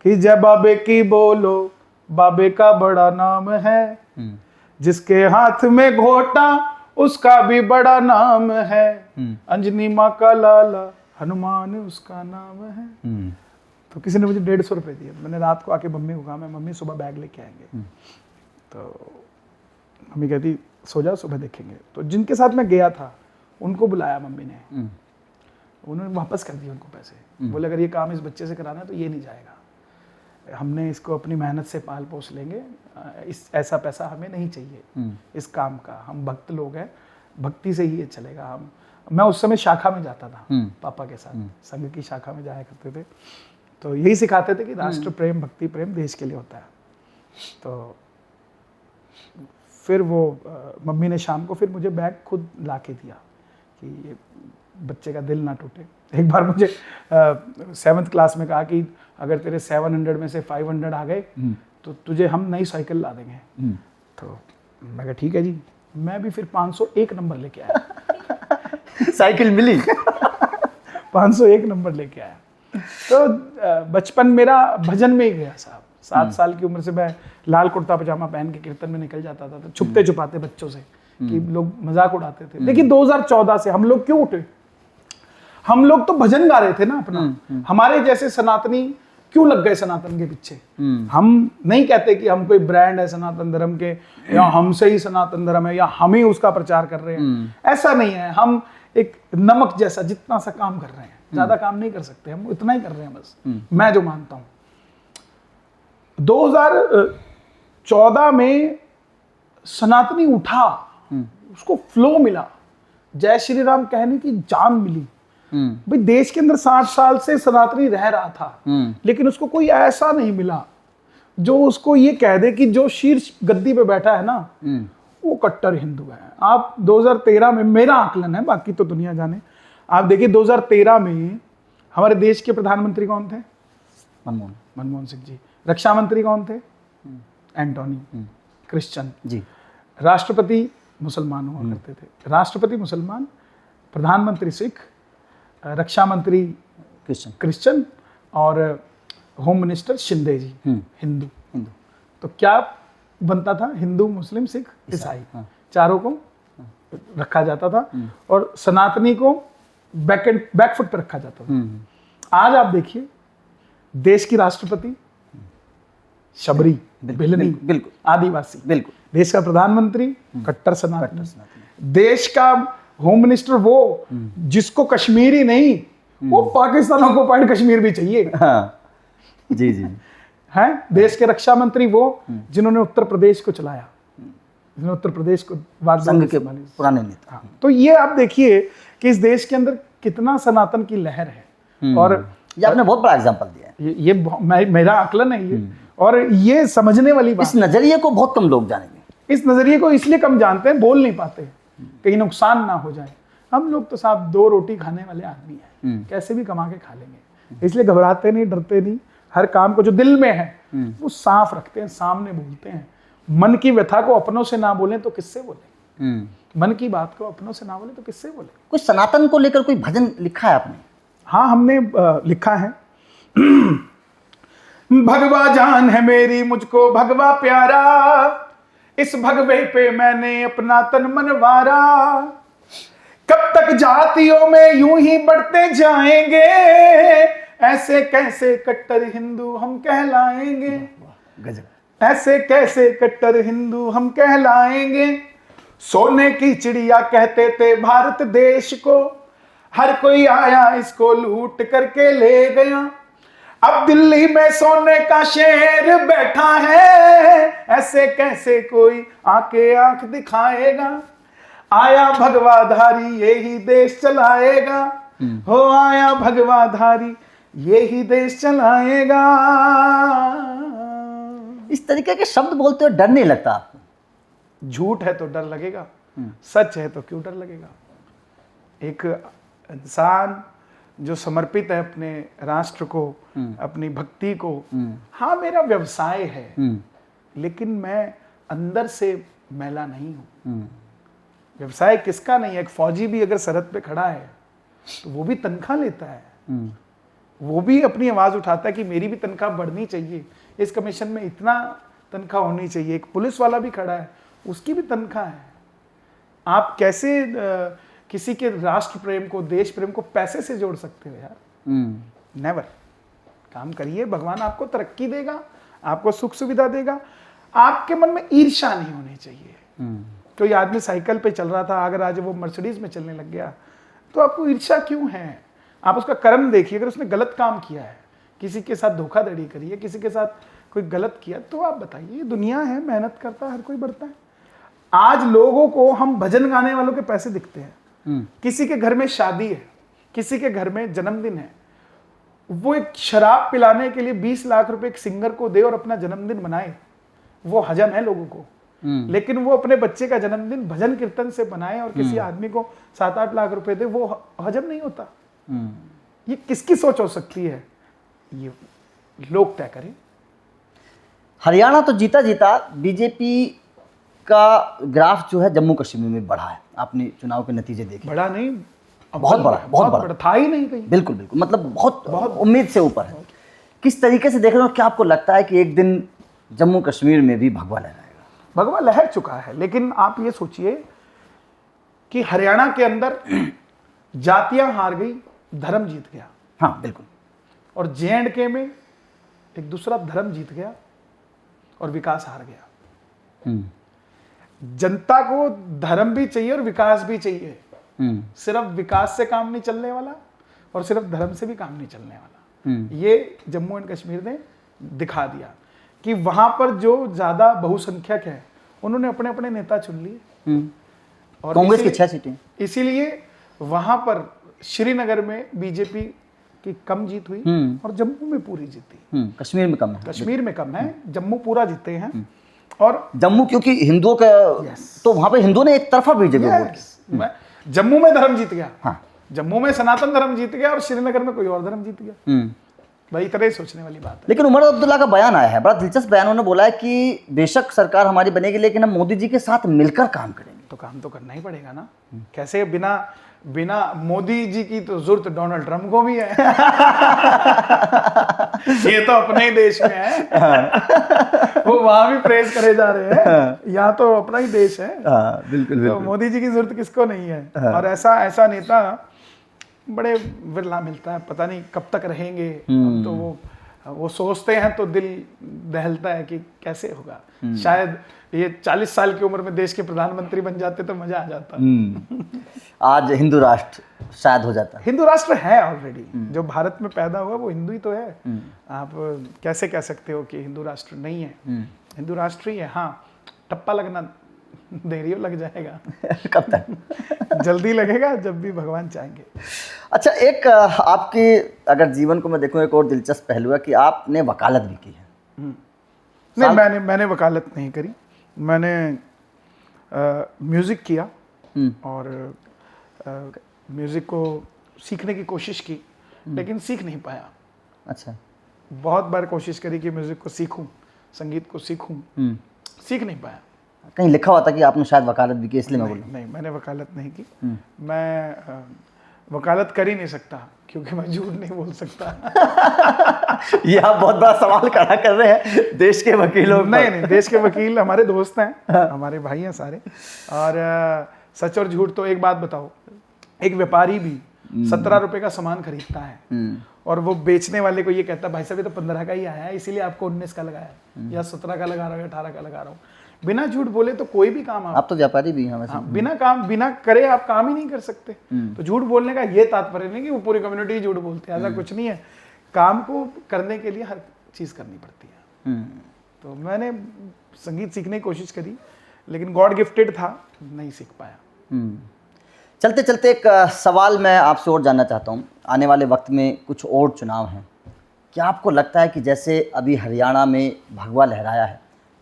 कि जय बाबे की बोलो, बाबे का बड़ा नाम है, जिसके हाथ में घोटा उसका भी बड़ा नाम है, अंजनी माँ का लाला हनुमान उसका नाम है। तो किसी ने मुझे 150 रुपये दिए। मैंने रात को आके मम्मी को कहा, मैं मम्मी सुबह बैग लेके आएंगे। तो मम्मी कहती सो जाओ, सुबह देखेंगे। तो जिनके साथ मैं गया था उनको बुलाया मम्मी ने, उन्होंने वापस कर दिए उनको पैसे। बोले अगर ये काम इस बच्चे से कराना है तो ये नहीं जाएगा, हमने इसको अपनी मेहनत से पाल पोस लेंगे, ऐसा पैसा हमें नहीं चाहिए इस काम का, हम भक्त लोग हैं, भक्ति से ही ये चलेगा। मैं उस समय शाखा में जाता था पापा के साथ, संघ की शाखा में जाया करते थे। तो यही सिखाते थे कि राष्ट्र प्रेम, भक्ति प्रेम देश के लिए होता है। तो फिर वो मम्मी ने शाम को फिर मुझे बैग खुद ला के दिया कि ये बच्चे का दिल ना टूटे। एक बार मुझे 7th क्लास में कहा कि अगर तेरे 700 में से 500 आ गए तो तुझे हम नई साइकिल ला देंगे। तो मैं कहा ठीक है जी। मैं भी फिर 501 नंबर लेके आया। साइकिल मिली। 501 नंबर लेके आया। तो बचपन मेरा भजन में ही गया साहब। 7 साल की उम्र से मैं लाल कुर्ता पजामा पहन के कीर्तन में निकल जाता था, तो छुपते छुपाते बच्चों से कि लोग मजाक उड़ाते थे। लेकिन 2014 से हम लोग क्यों उठे? हम लोग तो भजन गा रहे थे ना अपना। हमारे जैसे सनातनी क्यों लग गए सनातन के पीछे? हम नहीं कहते कि हम कोई ब्रांड है सनातन धर्म के, या हमसे ही सनातन धर्म है, या हम ही उसका प्रचार कर रहे हैं। ऐसा नहीं है। हम एक नमक जैसा जितना सा काम कर रहे हैं, ज्यादा काम नहीं कर सकते, हम इतना ही कर रहे हैं बस। मैं जो मानता हूं 2014 में सनातनी उठा, उसको फ्लो मिला, जय श्री राम कहने की जान मिली। भाई देश के अंदर 60 साल से सनातनी रह रहा था, लेकिन उसको कोई ऐसा नहीं मिला जो उसको ये कह दे कि जो शीर्ष गद्दी पे बैठा है ना वो कट्टर हिंदू है। आप 2013 में, मेरा आकलन है, बाकी तो दुनिया जाने, आप देखिए 2013 में हमारे देश के प्रधानमंत्री कौन थे? मनमोहन सिंह जी। रक्षा मंत्री कौन थे? एंटोनी, क्रिश्चियन जी। राष्ट्रपति मुसलमान हुआ करते थे। राष्ट्रपति मुसलमान, प्रधानमंत्री सिख, रक्षा मंत्री क्रिश्चियन, और होम मिनिस्टर शिंदे जी हिंदू। तो क्या बनता था? हिंदू, मुस्लिम, सिख, ईसाई, चारों को रखा जाता था, और सनातनी को बैकफुट पर रखा जाता था। आज आप देखिए देश की राष्ट्रपति शबरी, भिलनी, बिल्कुल आदिवासी, बिल्कुल। देश का प्रधानमंत्री कट्टर सनातनी, देश का होम मिनिस्टर वो जिसको कश्मीरी नहीं, वो पाकिस्तान ऑक्युपाइड कश्मीर भी चाहिए। हाँ, जी जी। हैं देश के रक्षा मंत्री वो जिन्होंने उत्तर प्रदेश को चलाया, जिन्होंने उत्तर प्रदेश को संघ के पुराने नेता। हाँ, तो ये आप देखिए कि इस देश के अंदर कितना सनातन की लहर है। और ये आपने बहुत बड़ा एग्जांपल दिया है। ये मेरा आकलन है ये, और ये समझने वाली बात। इस नजरिए को बहुत कम लोग जानेंगे। इस नजरिए को इसलिए कम जानते हैं, बोल नहीं पाते, कहीं नुकसान ना हो जाए। हम लोग तो साहब 2 रोटी खाने वाले आदमी हैं, कैसे भी कमा के खा लेंगे, इसलिए घबराते नहीं, डरते नहीं। हर काम को जो दिल में है वो साफ रखते हैं, सामने बोलते हैं। मन की व्यथा को अपनों से ना बोलें तो किससे बोलें, मन की बात को अपनों से ना बोलें तो किससे बोलें। कुछ सनातन को लेकर कोई भजन लिखा है आपने? हाँ, हमने लिखा है। भगवा जान है मेरी मुझको भगवा प्यारा, इस भगवे पे मैंने अपना तन मन वारा। कब तक जातियों में यूं ही बढ़ते जाएंगे, ऐसे कैसे कट्टर हिंदू हम कहलाएंगे, गजब। ऐसे कैसे कट्टर हिंदू हम कहलाएंगे। सोने की चिड़िया कहते थे भारत देश को, हर कोई आया इसको लूट करके ले गया। अब दिल्ली में सोने का शेर बैठा है, ऐसे कैसे कोई आके आंख दिखाएगा। आया भगवाधारी यही देश चलाएगा, हो आया भगवाधारी यही देश चलाएगा। इस तरीके के शब्द बोलते हुए डर नहीं लगता आपको? झूठ है तो डर लगेगा, सच है तो क्यों डर लगेगा। एक इंसान जो समर्पित है अपने राष्ट्र को, अपनी भक्ति को, हाँ मेरा व्यवसाय है, लेकिन मैं अंदर से मैला नहीं हूं। व्यवसाय किसका नहीं है। एक फौजी भी अगर सरहद पे खड़ा है तो वो भी तनख्वाह लेता है, वो भी अपनी आवाज उठाता है कि मेरी भी तनख्वाह बढ़नी चाहिए, इस कमीशन में इतना तनख्वाह होनी चाहिए। एक पुलिस वाला भी खड़ा है, उसकी भी तनख्वाह है। आप कैसे किसी के राष्ट्र प्रेम को, देश प्रेम को पैसे से जोड़ सकते हो यार? नेवर। काम करिए, भगवान आपको तरक्की देगा, आपको सुख सुविधा देगा। आपके मन में ईर्ष्या नहीं होनी चाहिए। कोई आदमी साइकिल पे चल रहा था, अगर आज वो मर्सिडीज में चलने लग गया तो आपको ईर्ष्या क्यों है? आप उसका कर्म देखिए। अगर उसने गलत काम किया है, किसी के साथ धोखाधड़ी करी है, किसी के साथ कोई गलत किया, तो आप बताइए। ये दुनिया है, मेहनत करता है, हर कोई बढ़ता है। आज लोगों को हम भजन गाने वालों के पैसे दिखते हैं। किसी के घर में शादी है, किसी के घर में जन्मदिन है, वो एक शराब पिलाने के लिए 20 लाख रुपए एक सिंगर को दे और अपना जन्मदिन मनाए, वो हजम है लोगों को। लेकिन वो अपने बच्चे का जन्मदिन भजन कीर्तन से बनाए और किसी आदमी को 7-8 लाख रुपए दे, वो हजम नहीं होता। ये किसकी सोच हो सकती है? ये लोग तय करें। हरियाणा तो जीता जीता बीजेपी का ग्राफ जो है जम्मू कश्मीर में बढ़ा है। आपने चुनाव के नतीजे देखे? बड़ा नहीं, बहुत बड़ा था ही नहीं कहीं। बिल्कुल बिल्कुल, मतलब बहुत उम्मीद से ऊपर है। किस तरीके से देख रहे हो? क्या आपको लगता है कि एक दिन जम्मू कश्मीर में भी भगवा लहराएगा? भगवा लहर चुका है, लेकिन आप ये सोचिए कि हरियाणा के अंदर जातियां हार गई, धर्म जीत गया। हाँ बिल्कुल। और J&K में एक दूसरा धर्म जीत गया और विकास हार गया। जनता को धर्म भी चाहिए और विकास भी चाहिए। सिर्फ विकास से काम नहीं चलने वाला और सिर्फ धर्म से भी काम नहीं चलने वाला। ये जम्मू एंड कश्मीर ने दिखा दिया कि वहां पर जो ज्यादा बहुसंख्यक है उन्होंने अपने अपने नेता चुन लिए। और कांग्रेस की 6 सीटें, इसीलिए वहां पर श्रीनगर में बीजेपी की कम जीत हुई और जम्मू में पूरी जीती। कश्मीर में कम है। कश्मीर में कम है, जम्मू पूरा जीते हैं। और जम्मू क्योंकि हिंदुओं का तो वहां पे हिंदुओं ने एक तरफा बीजेपी वोट किया। जम्मू में धर्म जीत गया। हाँ। जम्मू में सनातन धर्म जीत गया और श्रीनगर में कोई और धर्म जीत गया। भाई इतना ही सोचने वाली बात है। लेकिन उमर अब्दुल्ला का बयान आया है, बड़ा दिलचस्प बयान। उन्होंने बोला है कि बेशक सरकार हमारी बनेगी लेकिन हम मोदी जी के साथ मिलकर काम करेंगे। तो काम तो करना ही पड़ेगा ना। कैसे बिना मोदी जी की तो जरूरत डोनाल्ड ट्रम्प को भी है। ये तो अपने ही देश में है। वो वहां भी प्रेज करे जा रहे हैं, यहाँ तो अपना ही देश है। बिल्कुल तो मोदी जी की जरूरत किसको नहीं है। और ऐसा नेता बड़े विरला मिलता है, पता नहीं कब तक रहेंगे। अब तो वो सोचते हैं तो दिल दहलता है कि कैसे होगा। शायद ये 40 साल की उम्र में देश के प्रधानमंत्री बन जाते तो मजा आ जाता। आज हिंदू राष्ट्र शायद हो जाता। हिंदू राष्ट्र है ऑलरेडी, जो भारत में पैदा हुआ वो हिंदू ही तो है। आप कैसे कह सकते हो कि हिंदू राष्ट्र नहीं है? हिंदू राष्ट्र ही है। हाँ, टप्पा लगना देरी लग जाएगा। कब तक? जल्दी लगेगा, जब भी भगवान चाहेंगे। अच्छा, एक आपके अगर जीवन को मैं देखूं, एक और दिलचस्प पहलू है कि आपने वकालत भी की है। नहीं, मैंने वकालत नहीं करी। मैंने म्यूज़िक किया और म्यूज़िक को सीखने की कोशिश की, लेकिन सीख नहीं पाया। अच्छा। बहुत बार कोशिश करी कि म्यूज़िक को सीखूं, संगीत को सीखूं, सीख नहीं पाया। कहीं लिखा हुआ था कि आपने शायद वकालत भी की, इसलिए मैं बोलूँ। नहीं, मैंने वकालत नहीं की। मैं वकालत कर ही नहीं सकता, क्योंकि मैं झूठ नहीं बोल सकता। ये आप बहुत बड़ा सवाल खड़ा कर रहे हैं देश के वकीलों। नहीं, देश के वकील हमारे दोस्त हैं, हमारे भाई हैं सारे। और सच और झूठ तो एक बात बताओ, एक व्यापारी भी 17 रुपए का सामान खरीदता है और वो बेचने वाले को ये कहता है भाई साहब ये तो 15 का ही आया है, इसीलिए आपको 19 का लगाया या 17 का लगा रहा हूँ या 18 का लगा रहा हूँ। बिना झूठ बोले तो कोई भी काम आप तो व्यापारी भी हैं वैसे। बिना करे आप काम ही नहीं कर सकते। तो झूठ बोलने का ये तात्पर्य नहीं कि वो पूरी कम्युनिटी झूठ बोलती है, ऐसा कुछ नहीं है। काम को करने के लिए हर चीज करनी पड़ती है। तो मैंने संगीत सीखने की कोशिश करी, लेकिन गॉड गिफ्टेड था, नहीं सीख पाया। चलते चलते एक सवाल मैं आपसे और जानना चाहता हूँ। आने वाले वक्त में कुछ और चुनाव हैं, क्या आपको लगता है कि जैसे अभी हरियाणा में भगवा लहराया है,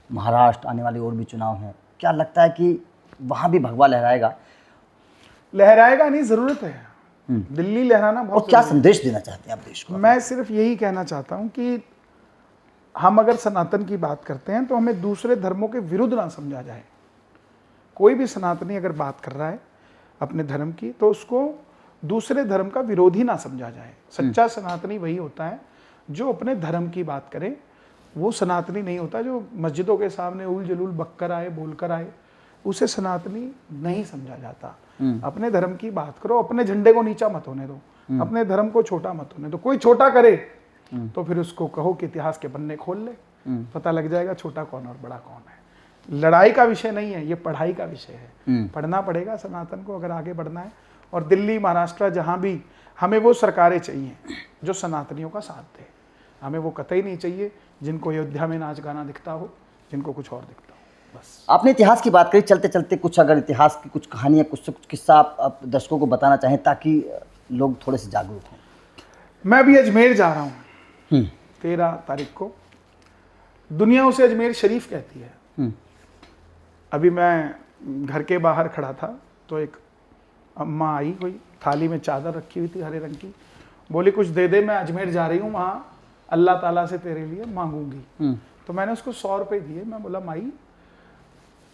महाराष्ट्र आने वाले और भी चुनाव हैं, क्या लगता है कि वहाँ भी भगवा लहराएगा? लहराएगा नहीं, ज़रूरत है। दिल्ली लहराना बहुत। और क्या संदेश देना चाहते हैं आप देश को? मैं सिर्फ यही कहना चाहता हूँ कि हम अगर सनातन की बात करते हैं तो हमें दूसरे धर्मों के विरुद्ध ना समझा जाए। कोई भी सनातनी अगर बात कर रहा है अपने धर्म की, तो उसको दूसरे धर्म का विरोधी ना समझा जाए। सच्चा सनातनी वही होता है जो अपने धर्म की बात करे। वो सनातनी नहीं होता जो मस्जिदों के सामने उल जलूल बककर आए, बोलकर आए, उसे सनातनी नहीं समझा जाता। अपने धर्म की बात करो, अपने झंडे को नीचा मत होने दो, अपने धर्म को छोटा मत होने दो। कोई छोटा करे तो फिर उसको कहो कि इतिहास के पन्ने खोल ले, पता लग जाएगा छोटा कौन और बड़ा कौन है। लड़ाई का विषय नहीं है, ये पढ़ाई का विषय है। पढ़ना पड़ेगा सनातन को अगर आगे बढ़ना है। और दिल्ली, महाराष्ट्र, जहाँ भी हमें वो सरकारें चाहिए जो सनातनियों का साथ दे। हमें वो कतई नहीं चाहिए जिनको अयोध्या में नाच गाना दिखता हो, जिनको कुछ और दिखता हो। बस। आपने इतिहास की बात करी, चलते चलते कुछ अगर इतिहास की कुछ कहानियाँ, कुछ किस्सा आप दर्शकों को बताना चाहें ताकि लोग थोड़े से जागरूक हों। मैं भी अजमेर जा रहा हूँ 13 तारीख को। दुनिया उसे अजमेर शरीफ कहती है। अभी मैं घर के बाहर खड़ा था तो एक अम्मा आई, कोई थाली में चादर रखी हुई थी हरे रंग की, बोली कुछ दे दे, मैं अजमेर जा रही हूँ, वहाँ अल्लाह ताला से तेरे लिए मांगूंगी। तो मैंने उसको 100 रुपये दिए। मैं बोला माई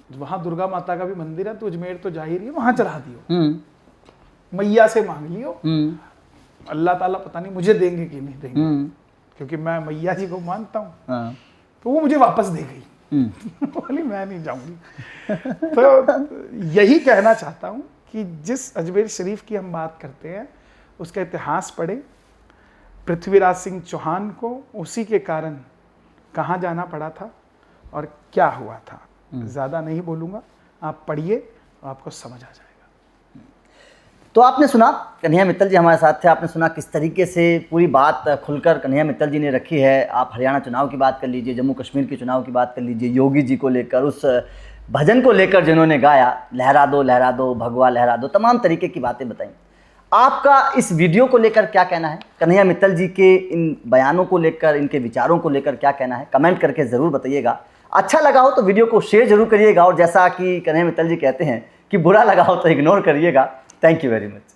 वहाँ दुर्गा माता का भी मंदिर है, तो अजमेर तो जा ही रही है, वहाँ चढ़ा दियो, मैया से मांग लियो, अल्लाह ताला पता नहीं मुझे देंगे कि नहीं देंगे, क्योंकि मैं मैया जी को मानता हूँ। तो वो मुझे वापस दे गई। बोली मैं नहीं जाऊंगी। तो यही कहना चाहता हूँ कि जिस अजमेर शरीफ की हम बात करते हैं उसका इतिहास पढ़े। पृथ्वीराज सिंह चौहान को उसी के कारण कहाँ जाना पड़ा था और क्या हुआ था। ज़्यादा नहीं बोलूँगा, आप पढ़िए, आपको समझ आ जाएगा। तो आपने सुना, कन्हैया मित्तल जी हमारे साथ थे। आपने सुना किस तरीके से पूरी बात खुलकर कन्हैया मित्तल जी ने रखी है। आप हरियाणा चुनाव की बात कर लीजिए, जम्मू कश्मीर के चुनाव की बात कर लीजिए, योगी जी को लेकर, उस भजन को लेकर जिन्होंने गाया, लहरा दो भगवा लहरा दो, तमाम तरीके की बातें बताई। आपका इस वीडियो को लेकर क्या कहना है? कन्हैया मित्तल जी के इन बयानों को लेकर, इनके विचारों को लेकर क्या कहना है? कमेंट करके ज़रूर बताइएगा। अच्छा लगा हो तो वीडियो को शेयर जरूर करिएगा, और जैसा कि कन्हैया मित्तल जी कहते हैं कि बुरा लगा हो तो इग्नोर करिएगा। Thank you very much.